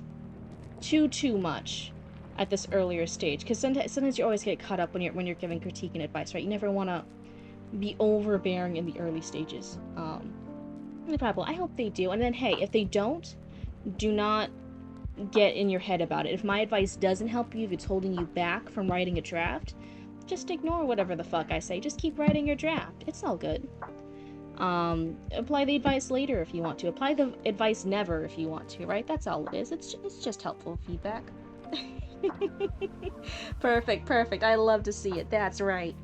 too much at this earlier stage, because sometimes you always get caught up when you're giving critique and advice, right? You never want to be overbearing in the early stages. I hope they do. And then, hey, if they don't, do not get in your head about it. If my advice doesn't help you, if it's holding you back from writing a draft, just ignore whatever the fuck I say. Just keep writing your draft. It's all good. Apply the advice later if you want to. Apply the advice never if you want to, right? That's all it is. It's just helpful feedback. Perfect. I love to see it. That's right.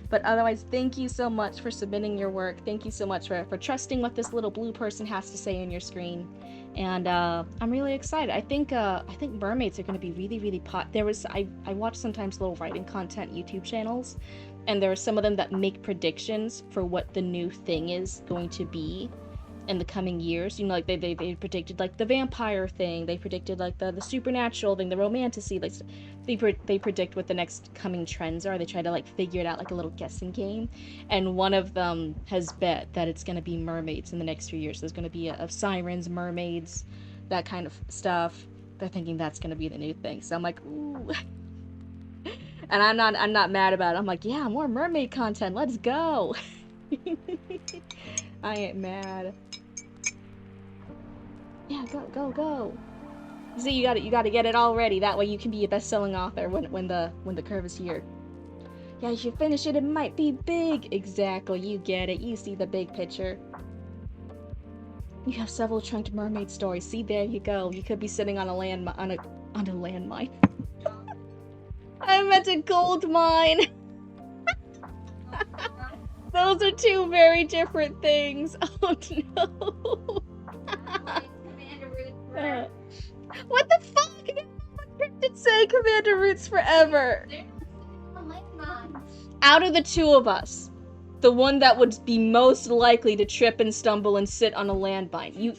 But otherwise, thank you so much for submitting your work. Thank you so much for trusting what this little blue person has to say on your screen. And I'm really excited. I think mermaids are going to be really I watch sometimes little writing content YouTube channels, and there are some of them that make predictions for what the new thing is going to be in the coming years. You know, like they predicted like the vampire thing, they predicted like the supernatural thing, the romantasy, like they predict what the next coming trends are. They try to like figure it out like a little guessing game, and one of them has bet that it's going to be mermaids in the next few years. There's going to be of sirens, mermaids, that kind of stuff. They're thinking that's going to be the new thing. So I'm like, ooh. And I'm not mad about it. I'm like, yeah, more mermaid content. Let's go. I ain't mad. Yeah, go. See, you gotta get it all ready. That way you can be a best-selling author when the curve is here. Yeah, if you finish it, it might be big. Exactly, you get it. You see the big picture. You have several chunked mermaid stories. See, there you go. You could be sitting on a landmine. I meant a gold mine. Those are two very different things. Oh no. What the fuck? Cryptid say Commander Roots forever. Out of the two of us, the one that would be most likely to trip and stumble and sit on a landmine. You.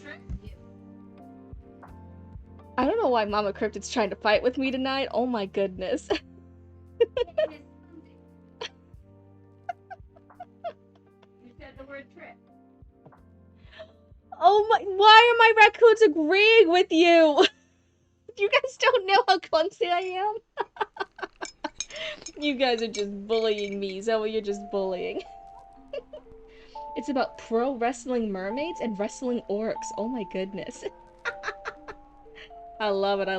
I don't know why Mama Cryptid's trying to fight with me tonight. Oh my goodness. You said the word trip. Oh my, why are my raccoons agreeing with you? You guys don't know how clumsy I am? You guys are just bullying me. Zoe, you're just bullying. It's about pro wrestling mermaids and wrestling orcs. Oh my goodness. I love it. I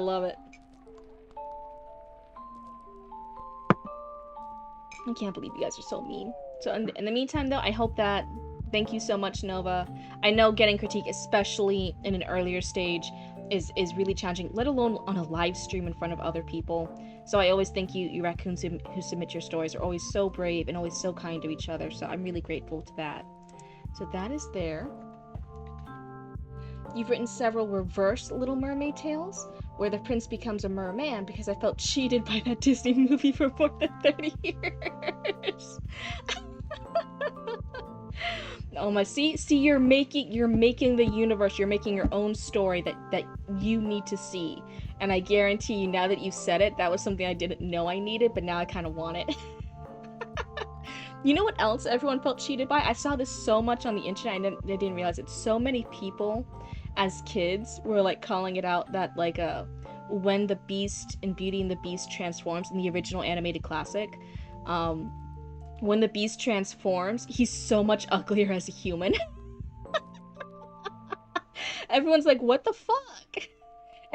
can't believe you guys are so mean. So in the meantime though, I hope that, thank you so much, Nova. I know getting critique, especially in an earlier stage, is really challenging, let alone on a live stream in front of other people. So I always thank you raccoons who submit your stories are always so brave and always so kind to each other. So I'm really grateful to that. So that is there. You've written several reverse Little Mermaid tales where the prince becomes a merman because I felt cheated by that Disney movie for more than 30 years. Oh my, see, you're making the universe, you're making your own story that you need to see. And I guarantee you, now that you've said it, that was something I didn't know I needed, but now I kind of want it. You know what else everyone felt cheated by? I saw this so much on the internet, I didn't realize it. So many people, as kids, were like calling it out that like when the Beast in Beauty and the Beast transforms in the original animated classic, um, when the Beast transforms, he's so much uglier as a human. Everyone's like, what the fuck?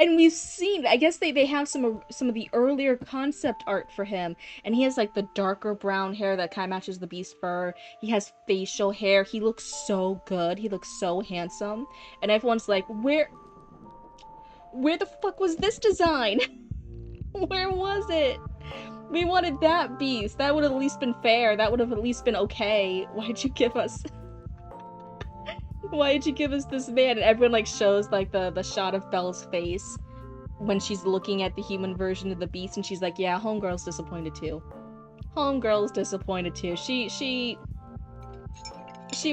And we've seen, I guess they have some of the earlier concept art for him, and he has like the darker brown hair that kind of matches the Beast fur. He has facial hair. He looks so good. He looks so handsome. And everyone's like, where the fuck was this design? Where was it? We wanted that Beast. That would have at least been fair. That would have at least been okay. Why'd you give us Why did you give us this man? And everyone like shows like the shot of Belle's face when she's looking at the human version of the Beast, and she's like, yeah, homegirl's disappointed too. Homegirl's disappointed too. She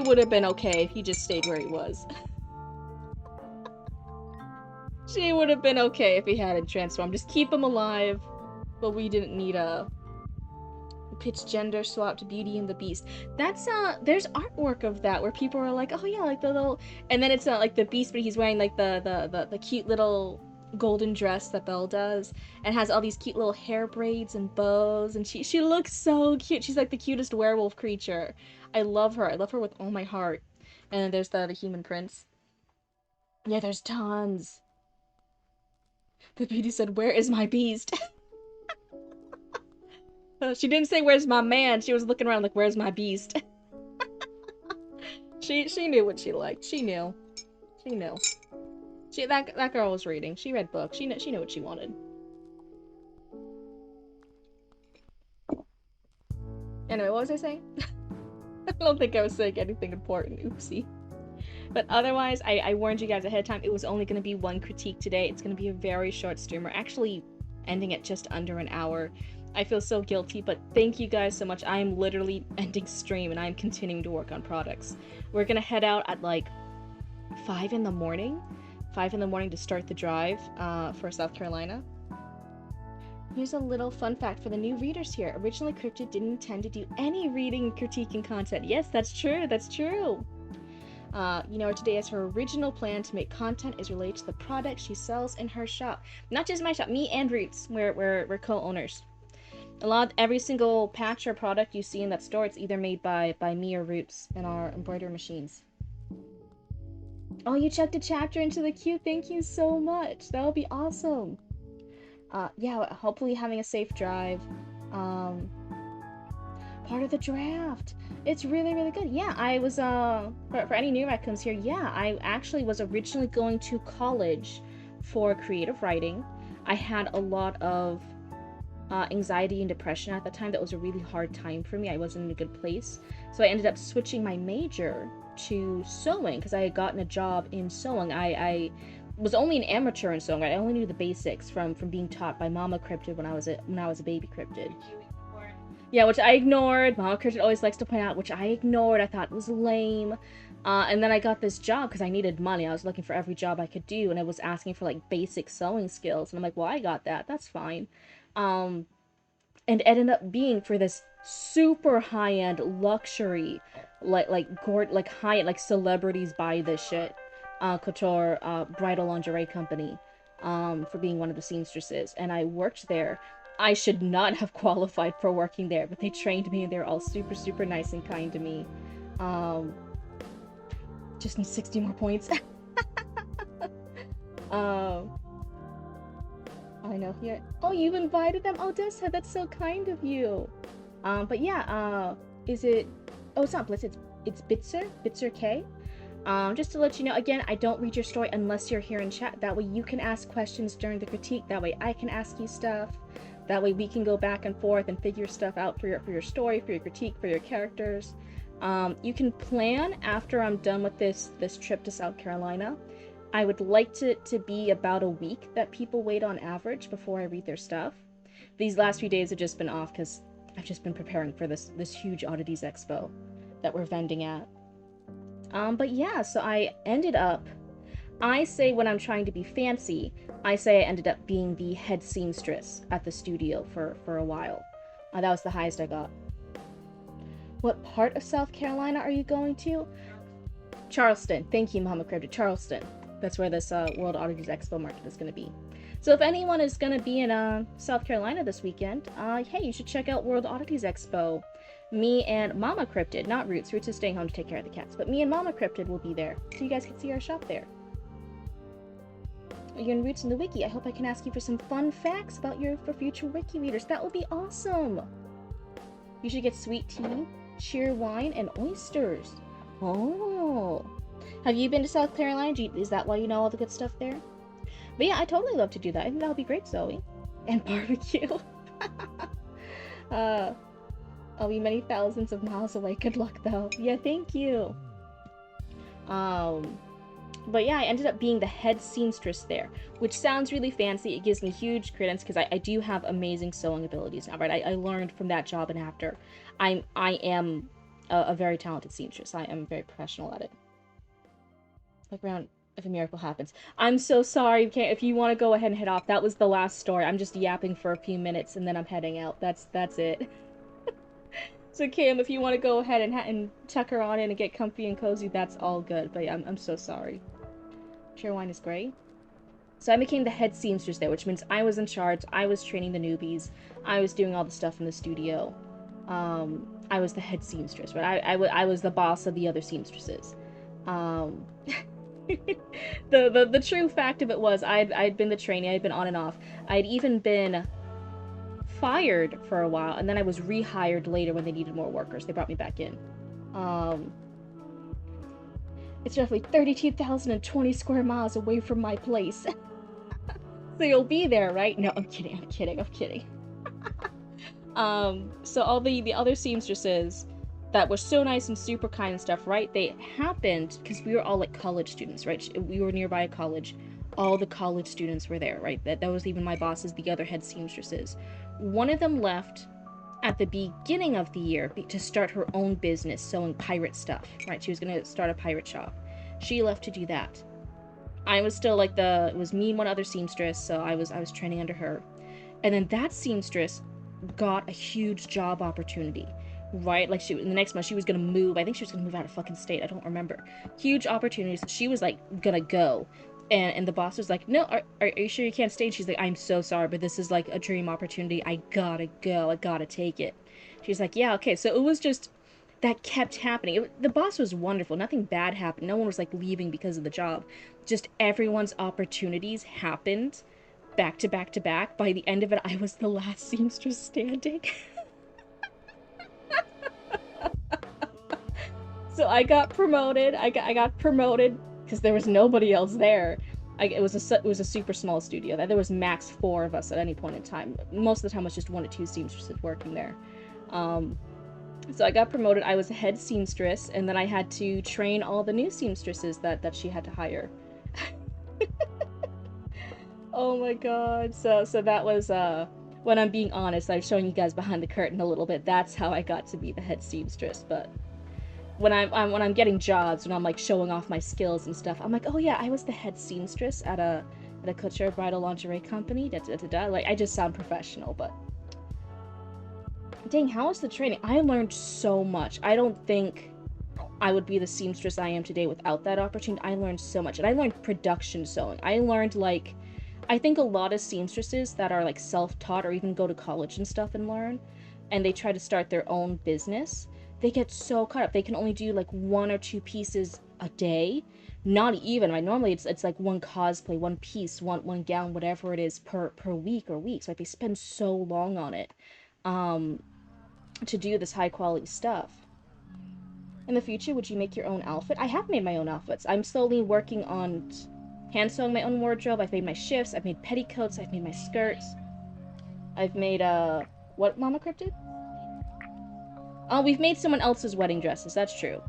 would have been okay if he just stayed where he was. She would have been okay if he hadn't transformed. Just keep him alive. But we didn't need a pitch gender swap to Beauty and the Beast. That's there's artwork of that where people are like, oh yeah, like the little, and then it's not like the Beast, but he's wearing like the cute little golden dress that Belle does, and has all these cute little hair braids and bows, and she looks so cute. She's like the cutest werewolf creature. I love her. I love her with all my heart. And then there's the human prince. Yeah, there's tons. The Beauty said, where is my Beast? She didn't say, where's my man? She was looking around like, where's my Beast? She knew what she liked. She knew. That girl was reading. She read books. She knew what she wanted. Anyway, what was I saying? I don't think I was saying anything important. Oopsie. But otherwise, I warned you guys ahead of time. It was only going to be one critique today. It's going to be a very short stream. We're actually ending at just under an hour. I feel so guilty, but thank you guys so much. I am literally ending stream and I'm continuing to work on products. We're gonna head out at like 5 in the morning. 5 in the morning to start the drive for South Carolina. Here's a little fun fact for the new readers here. Originally, Cryptid didn't intend to do any reading, critiquing content. Yes, that's true. That's true. You know, today as her original plan to make content is related to the products she sells in her shop. Not just my shop, me and Roots. We're co-owners. Every single patch or product you see in that store, it's either made by me or Roots in our embroidery machines. Oh, you chucked a chapter into the queue. Thank you so much. That would be awesome. Yeah, hopefully having a safe drive. Part of the draft. It's really, really good. Yeah, I was, for any new raccoons here, yeah, I actually was originally going to college for creative writing. I had a lot of anxiety and depression at the time. That was a really hard time for me. I wasn't in a good place. So I ended up switching my major to sewing because I had gotten a job in sewing. I was only an amateur in sewing. I only knew the basics from being taught by Mama Cryptid when I was a baby Cryptid. Yeah, which I ignored. Mama Cryptid always likes to point out, which I ignored. I thought it was lame. And then I got this job because I needed money. I was looking for every job I could do, and it was asking for like basic sewing skills. And I'm like, well, I got that. That's fine. And ended up being for this super high-end luxury, like high-end, like celebrities buy this shit, couture, bridal lingerie company, for being one of the seamstresses. And I worked there. I should not have qualified for working there, but they trained me and they were all super, super nice and kind to me. Just need 60 more points. I know here. Oh, you've invited them? Oh, Dessa, that's so kind of you. But yeah, is it... Oh, it's not Blitz, it's Bitzer K. Just to let you know, again, I don't read your story unless you're here in chat. That way you can ask questions during the critique. That way I can ask you stuff. That way we can go back and forth and figure stuff out for your story, for your critique, for your characters. You can plan after I'm done with this trip to South Carolina. I would like to be about a week that people wait on average before I read their stuff. These last few days have just been off because I've just been preparing for this huge Oddities Expo that we're vending at. But yeah, so I ended up I say when I'm trying to be fancy, I say I ended up being the head seamstress at the studio for a while. That was the highest I got. What part of South Carolina are you going to? Charleston. Thank you, Mama Cryptid. Charleston. That's where this World Oddities Expo market is going to be. So if anyone is going to be in South Carolina this weekend, hey, you should check out World Oddities Expo. Me and Mama Cryptid, not Roots. Roots is staying home to take care of the cats, but me and Mama Cryptid will be there, so you guys can see our shop there. You're in Roots in the Wiki. I hope I can ask you for some fun facts about for future Wiki readers. That would be awesome. You should get sweet tea, cheer wine, and oysters. Oh. Have you been to South Carolina? Is that why you know all the good stuff there? But yeah, I totally love to do that. I think that would be great, Zoe. And barbecue. I'll be many thousands of miles away. Good luck, though. Yeah, thank you. But yeah, I ended up being the head seamstress there, which sounds really fancy. It gives me huge credence because I do have amazing sewing abilities now, right? I learned from that job and after. I am a very talented seamstress. I am very professional at it. Like around if a miracle happens. I'm so sorry. If you want to go ahead and head off, that was the last story. I'm just yapping for a few minutes and then I'm heading out. That's it. So Cam, if you want to go ahead and tuck her on in and get comfy and cozy, that's all good. But yeah, I'm so sorry. Cheerwine is great. So I became the head seamstress there, which means I was in charge. I was training the newbies. I was doing all the stuff in the studio. I was the head seamstress, right? I was the boss of the other seamstresses. The true fact of it was I'd been the trainee. I'd been on and off. I'd even been fired for a while, and then I was rehired later when they needed more workers. They brought me back in. It's roughly 32,020 square miles away from my place. So you'll be there, right? No, I'm kidding. So all the other seamstresses that were so nice and super kind and stuff, right? They happened because we were all like college students, right? We were nearby a college. All the college students were there, right? That was even my bosses, the other head seamstresses. One of them left at the beginning of the year to start her own business sewing pirate stuff, right? She was going to start a pirate shop. She left to do that. I was still like it was me and one other seamstress, so I was training under her. And then that seamstress got a huge job opportunity, right? Like in the next month she was going to move. I think she was going to move out of fucking state. I don't remember. Huge opportunities. She was like going to go. And the boss was like, no, are you sure you can't stay? And she's like, I'm so sorry, but this is like a dream opportunity. I gotta go. I gotta take it. She's like, yeah, okay. So it was just, that kept happening. The boss was wonderful. Nothing bad happened. No one was like leaving because of the job. Just everyone's opportunities happened back to back to back. By the end of it, I was the last seamstress standing. So I got promoted. I got promoted because there was nobody else there. It was a super small studio. There was max 4 of us at any point in time. Most of the time it was just 1 or 2 seamstresses working there. So I got promoted. I was a head seamstress, and then I had to train all the new seamstresses that she had to hire. Oh my god. So that was when I'm being honest, I'm showing you guys behind the curtain a little bit. That's how I got to be the head seamstress. But when I'm getting jobs, when I'm like showing off my skills and stuff, I'm like, oh yeah, I was the head seamstress at a couture bridal lingerie company. Like, I just sound professional, but dang, how was the training? I learned so much. I don't think I would be the seamstress I am today without that opportunity. I learned so much, and I learned production sewing. I learned, like, I think a lot of seamstresses that are like self-taught or even go to college and stuff and learn, and they try to start their own business, they get so caught up. They can only do like 1 or 2 pieces a day. Not even, right? Normally it's like 1 cosplay, 1 piece, one gown, whatever it is per week or weeks. Like, they spend so long on it to do this high quality stuff. In the future, would you make your own outfit? I have made my own outfits. I'm slowly working on hand sewing my own wardrobe. I've made my shifts, I've made petticoats, I've made my skirts. I've made what, Mama Cryptid? Oh, we've made someone else's wedding dresses, that's true.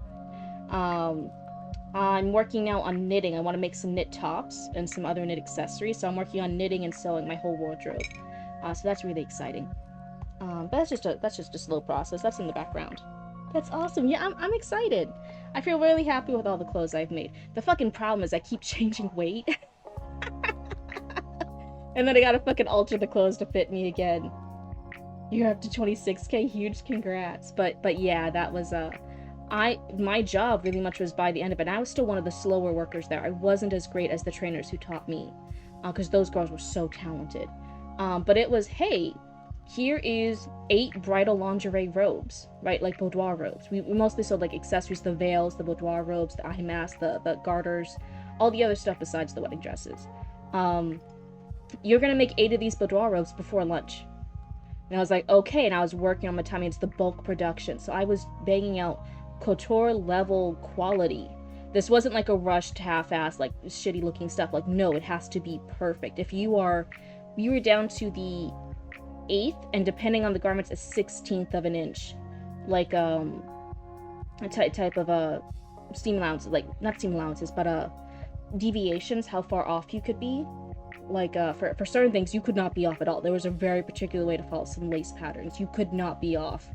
I'm working now on knitting. I want to make some knit tops and some other knit accessories, so I'm working on knitting and sewing my whole wardrobe. So that's really exciting. But that's just a slow process. That's in the background. That's awesome. Yeah, I'm excited. I feel really happy with all the clothes I've made. The fucking problem is I keep changing weight. And then I gotta fucking alter the clothes to fit me again. You're up to 26K, huge congrats. But yeah, that was my job really much was by the end of it. And I was still one of the slower workers there. I wasn't as great as the trainers who taught me, because those girls were so talented. But it was, hey, here is 8 bridal lingerie robes, right? Like boudoir robes. We mostly sold like accessories, the veils, the boudoir robes, the eye mask, the garters, all the other stuff besides the wedding dresses. You're gonna make 8 of these boudoir robes before lunch. And I was like, okay, and I was working on my time. It's the bulk production. So I was banging out couture level quality. This wasn't like a rushed half-ass, like shitty looking stuff. Like, no, it has to be perfect. If you were down to the 1/8, and depending on the garments, a 1/16 of an inch. Like, a type of seam allowances, like, not seam allowances, but deviations, how far off you could be. Like, for certain things, you could not be off at all. There was a very particular way to follow some lace patterns. You could not be off.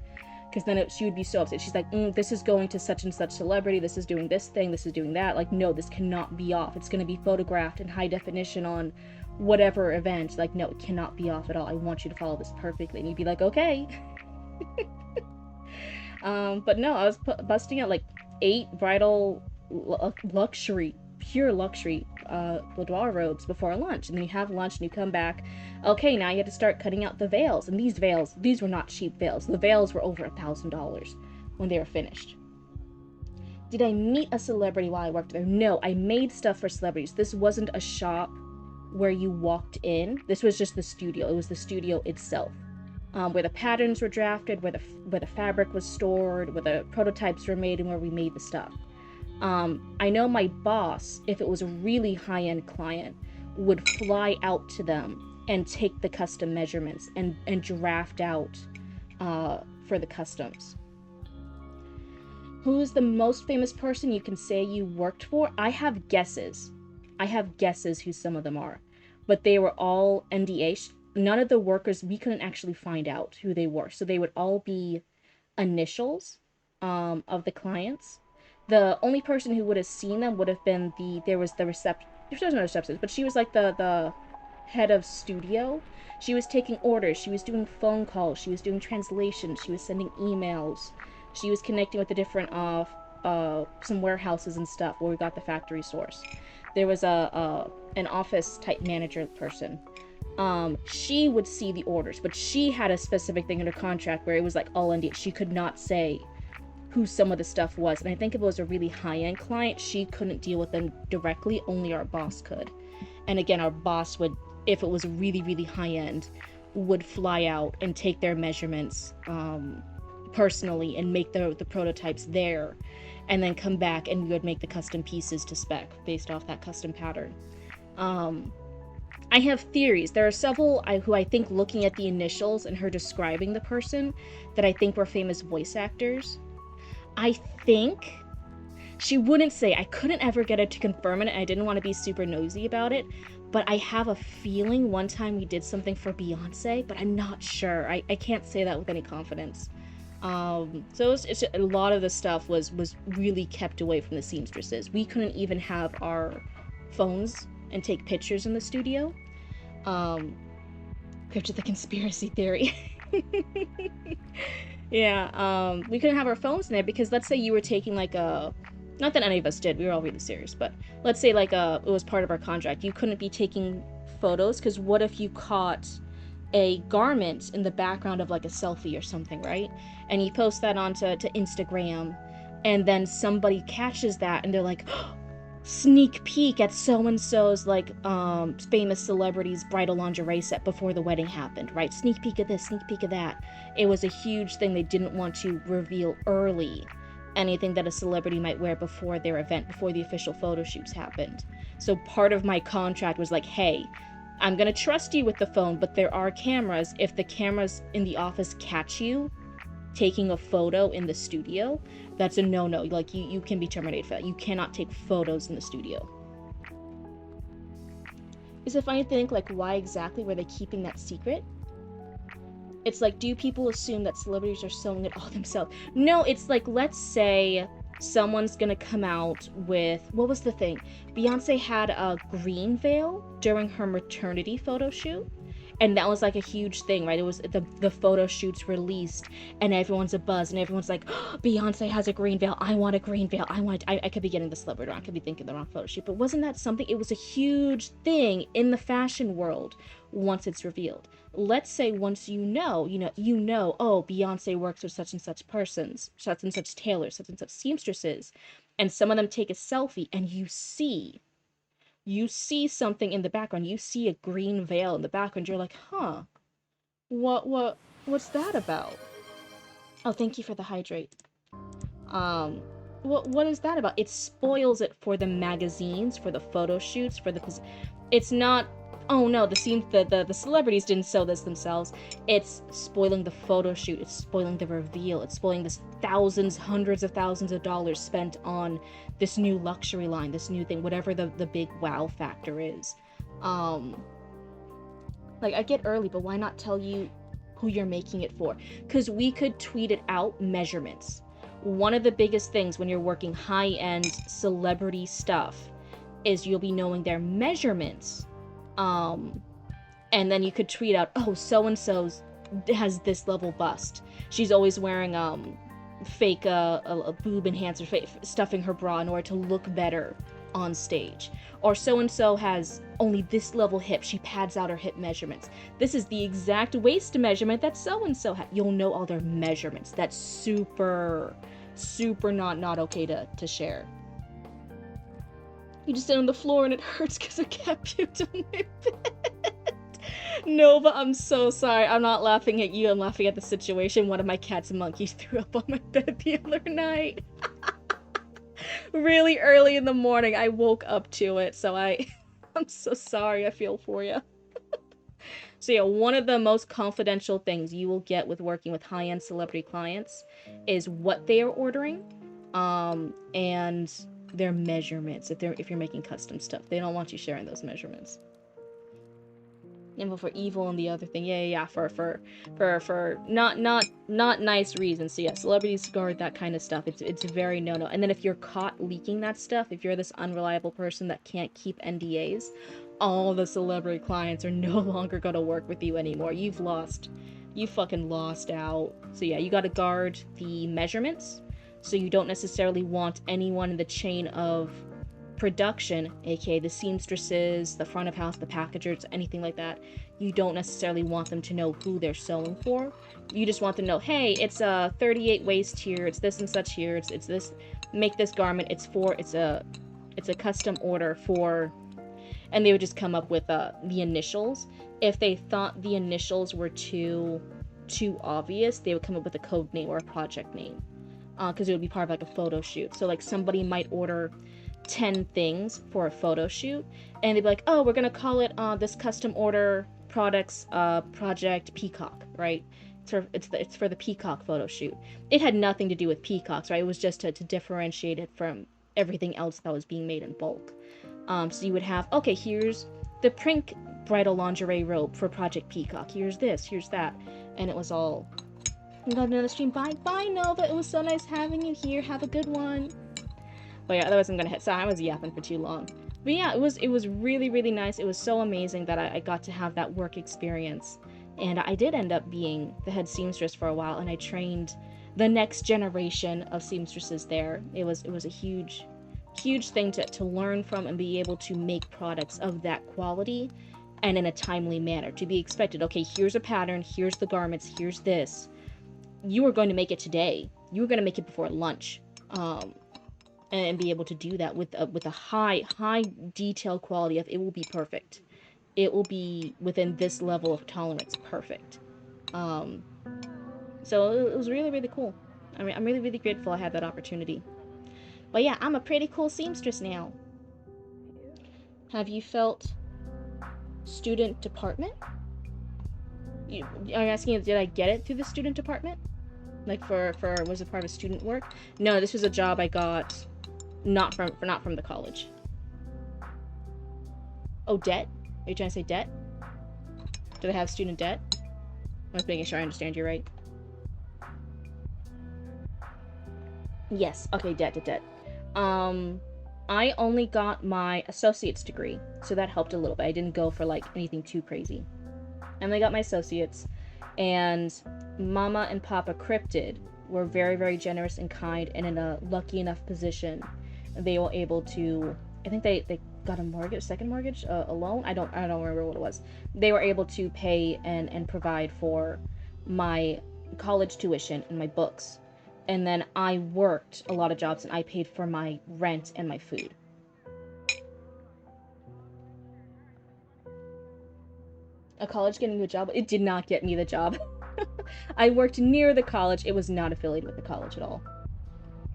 Because then she would be so upset. She's like, this is going to such and such celebrity. This is doing this thing. This is doing that. Like, no, this cannot be off. It's going to be photographed in high definition on whatever event. Like, no, it cannot be off at all. I want you to follow this perfectly. And you'd be like, okay. But no, I was busting out like 8 bridal luxury, pure luxury boudoir robes before lunch. And then you have lunch and you come back. Okay, now you have to start cutting out the veils. And these veils, these were not cheap veils. The veils were over $1,000 when they were finished. Did I meet a celebrity while I worked there? No, I made stuff for celebrities. This wasn't a shop where you walked in. This was just the studio. It was the studio itself. Where the patterns were drafted, where the fabric was stored, where the prototypes were made, and where we made the stuff. I know my boss, if it was a really high-end client, would fly out to them and take the custom measurements and draft out for the customs. Who's the most famous person you can say you worked for? I have guesses. I have guesses who some of them are. But they were all NDA. None of the workers, we couldn't actually find out who they were. So they would all be initials of the clients. The only person who would have seen them would have been there was no receptionist, but she was like the head of studio. She was taking orders, she was doing phone calls, she was doing translations, she was sending emails, she was connecting with the different some warehouses and stuff where we got the factory source. There was an office type manager person. She would see the orders, but she had a specific thing in her contract where it was like all NDA. She could not say who some of the stuff was, and I think if it was a really high-end client, she couldn't deal with them directly, only our boss could. And again, our boss would, if it was really, really high-end, would fly out and take their measurements personally and make the prototypes there, and then come back and we would make the custom pieces to spec based off that custom pattern. I have theories. There are several who I think, looking at the initials and her describing the person, that I think were famous voice actors. I think she wouldn't say. I couldn't ever get her to confirm it, and I didn't want to be super nosy about it, but I have a feeling one time we did something for Beyonce, but I'm not sure. I can't say that with any confidence. So it's a lot of the stuff was really kept away from the seamstresses. We couldn't even have our phones and take pictures in the studio. Cryptid the conspiracy theory. Yeah, we couldn't have our phones in there because let's say you were taking like not that any of us did, we were all really serious, but let's say like it was part of our contract. You couldn't be taking photos because what if you caught a garment in the background of like a selfie or something, right? And you post that onto Instagram, and then somebody catches that and they're like, oh, sneak peek at so-and-so's like famous celebrity's bridal lingerie set before the wedding happened, right? Sneak peek of this, sneak peek of that. It was a huge thing. They didn't want to reveal early anything that a celebrity might wear before their event, before the official photo shoots happened. So part of my contract was like, hey, I'm gonna trust you with the phone, but there are cameras. If the cameras in the office catch you taking a photo in the studio, that's a no-no. Like, you can be terminated for that. You cannot take photos in the studio. Is it funny to think, like, why exactly were they keeping that secret? It's like, do people assume that celebrities are sewing it all themselves? No, it's like, let's say someone's gonna come out with, what was the thing? Beyonce had a green veil during her maternity photo shoot. And that was like a huge thing, right? It was the photo shoots released, and everyone's a buzz, and everyone's like, oh, Beyonce has a green veil. I want a green veil. I could be getting the celebrity wrong. I could be thinking the wrong photo shoot. But wasn't that something? It was a huge thing in the fashion world once it's revealed. Let's say once you know, oh, Beyonce works with such and such persons, such and such tailors, such and such seamstresses, and some of them take a selfie, and you see something in the background, you see a green veil in the background, you're like, huh, what's that about? Oh, thank you for the hydrate. What is that about? It spoils it for the magazines, for the photo shoots, for the, it's not, oh no, the celebrities didn't sew this themselves. It's spoiling the photo shoot, it's spoiling the reveal, it's spoiling this thousands, hundreds of thousands of dollars spent on this new luxury line, this new thing, whatever the big wow factor is. Like, I get early, but why not tell you who you're making it for? Because we could tweet it out, measurements. One of the biggest things when you're working high-end celebrity stuff is you'll be knowing their measurements. And then you could tweet out, oh, so-and-so's has this level bust. She's always wearing fake a boob enhancer, stuffing her bra in order to look better on stage. Or so-and-so has only this level hip, she pads out her hip measurements. This is the exact waist measurement that so-and-so had. You'll know all their measurements. That's super not okay to share. You just sit on the floor and it hurts because a cat puked on my bed. Nova, I'm so sorry. I'm not laughing at you. I'm laughing at the situation. One of my cat's monkeys threw up on my bed the other night. Really early in the morning. I woke up to it, so I'm so sorry. I feel for you. So yeah, one of the most confidential things you will get with working with high-end celebrity clients is what they are ordering, and their measurements. If you're making custom stuff, they don't want you sharing those measurements. And for evil and the other thing, yeah, for not nice reasons. So yeah, celebrities guard that kind of stuff. It's very no. And then if you're caught leaking that stuff, if you're this unreliable person that can't keep NDAs, all the celebrity clients are no longer gonna work with you anymore. You fucking lost out. So yeah, you gotta guard the measurements. So you don't necessarily want anyone in the chain of production, aka the seamstresses, the front of house, the packagers, anything like that. You don't necessarily want them to know who they're sewing for. You just want them to know, hey, it's a 38 waist here, it's this and such here, it's this, make this garment, it's a custom order for, and they would just come up with the initials. If they thought the initials were too obvious, they would come up with a code name or a project name, because it would be part of like a photo shoot. So like somebody might order 10 things for a photo shoot, and they'd be like, oh, we're gonna call it this custom order products project Peacock, right? It's for the Peacock photo shoot. It had nothing to do with peacocks, right? It was just to differentiate it from everything else that was being made in bulk. So you would have, okay, here's the pink bridal lingerie robe for Project Peacock. Here's this, here's that, and it was all. I'm going to another stream. Bye, Nova. It was so nice having you here. Have a good one. But yeah, otherwise I'm gonna hit. Sorry, I was yapping for too long. But yeah, it was really, really nice. It was so amazing that I got to have that work experience. And I did end up being the head seamstress for a while, and I trained the next generation of seamstresses there. It was a huge thing to learn from and be able to make products of that quality and in a timely manner. To be expected, okay, here's a pattern, here's the garments, here's this. You were going to make it today. You were going to make it before lunch. And be able to do that with a high detail quality of it will be perfect. It will be within this level of tolerance, perfect. So it was really, really cool. I mean, I'm really, really grateful I had that opportunity. But yeah, I'm a pretty cool seamstress now. Have you felt student department? Are you asking, did I get it through the student department? Like was it part of student work? No, this was a job I got not from the college. Oh, debt? Are you trying to say debt? Do they have student debt? I'm just making sure I understand you right. Yes. Okay, dead. Um, I only got my associate's degree, so that helped a little bit. I didn't go for like anything too crazy. I only got my associates, and Mama and Papa Cryptid were very, very generous and kind, and in a lucky enough position, they were able to. I think they got a mortgage, second mortgage, a loan. I don't remember what it was. They were able to pay and provide for my college tuition and my books, and then I worked a lot of jobs and I paid for my rent and my food. A college getting me a job, it did not get me the job. I worked near the college. It was not affiliated with the college at all.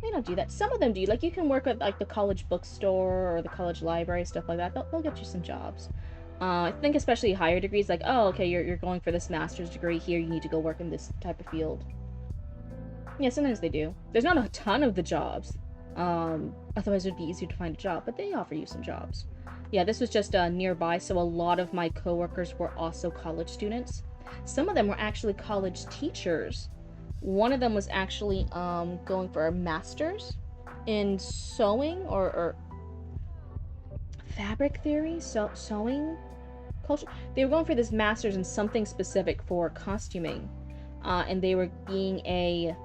They don't do that. Some of them do. Like, you can work at, like, the college bookstore or the college library, stuff like that. They'll get you some jobs. I think especially higher degrees, like, oh, okay, you're going for this master's degree here, you need to go work in this type of field. Yeah, sometimes they do. There's not a ton of the jobs. Otherwise it would be easier to find a job, but they offer you some jobs. Yeah, this was just nearby, so a lot of my coworkers were also college students. Some of them were actually college teachers. One of them was actually going for a master's in sewing or fabric theory, sewing culture. They were going for this master's in something specific for costuming, and they were being a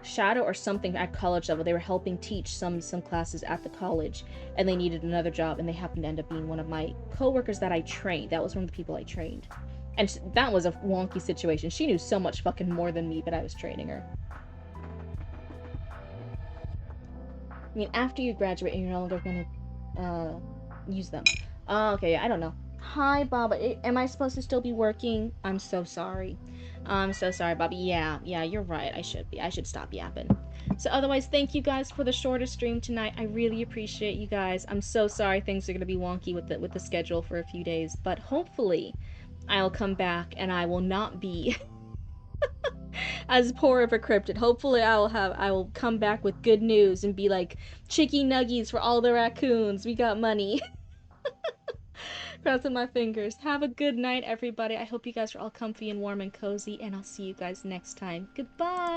shadow or something at college level. They were helping teach some classes at the college, and they needed another job, and they happened to end up being one of my coworkers that I trained. That was one of the people I trained, and that was a wonky situation. She knew so much fucking more than me, but I was training her. I mean, after you graduate, you're no longer gonna use them. Oh, okay, I don't know. Hi, Baba. Am I supposed to still be working? I'm so sorry. I'm so sorry, Bobby. Yeah, you're right. I should be. I should stop yapping. So otherwise, thank you guys for the shorter stream tonight. I really appreciate you guys. I'm so sorry things are gonna be wonky with the schedule for a few days, but hopefully I'll come back and I will not be as poor of a cryptid. Hopefully I will come back with good news and be like, chicky nuggies for all the raccoons. We got money. Crossing my fingers. Have a good night, everybody. I hope you guys are all comfy and warm and cozy, and I'll see you guys next time. Goodbye.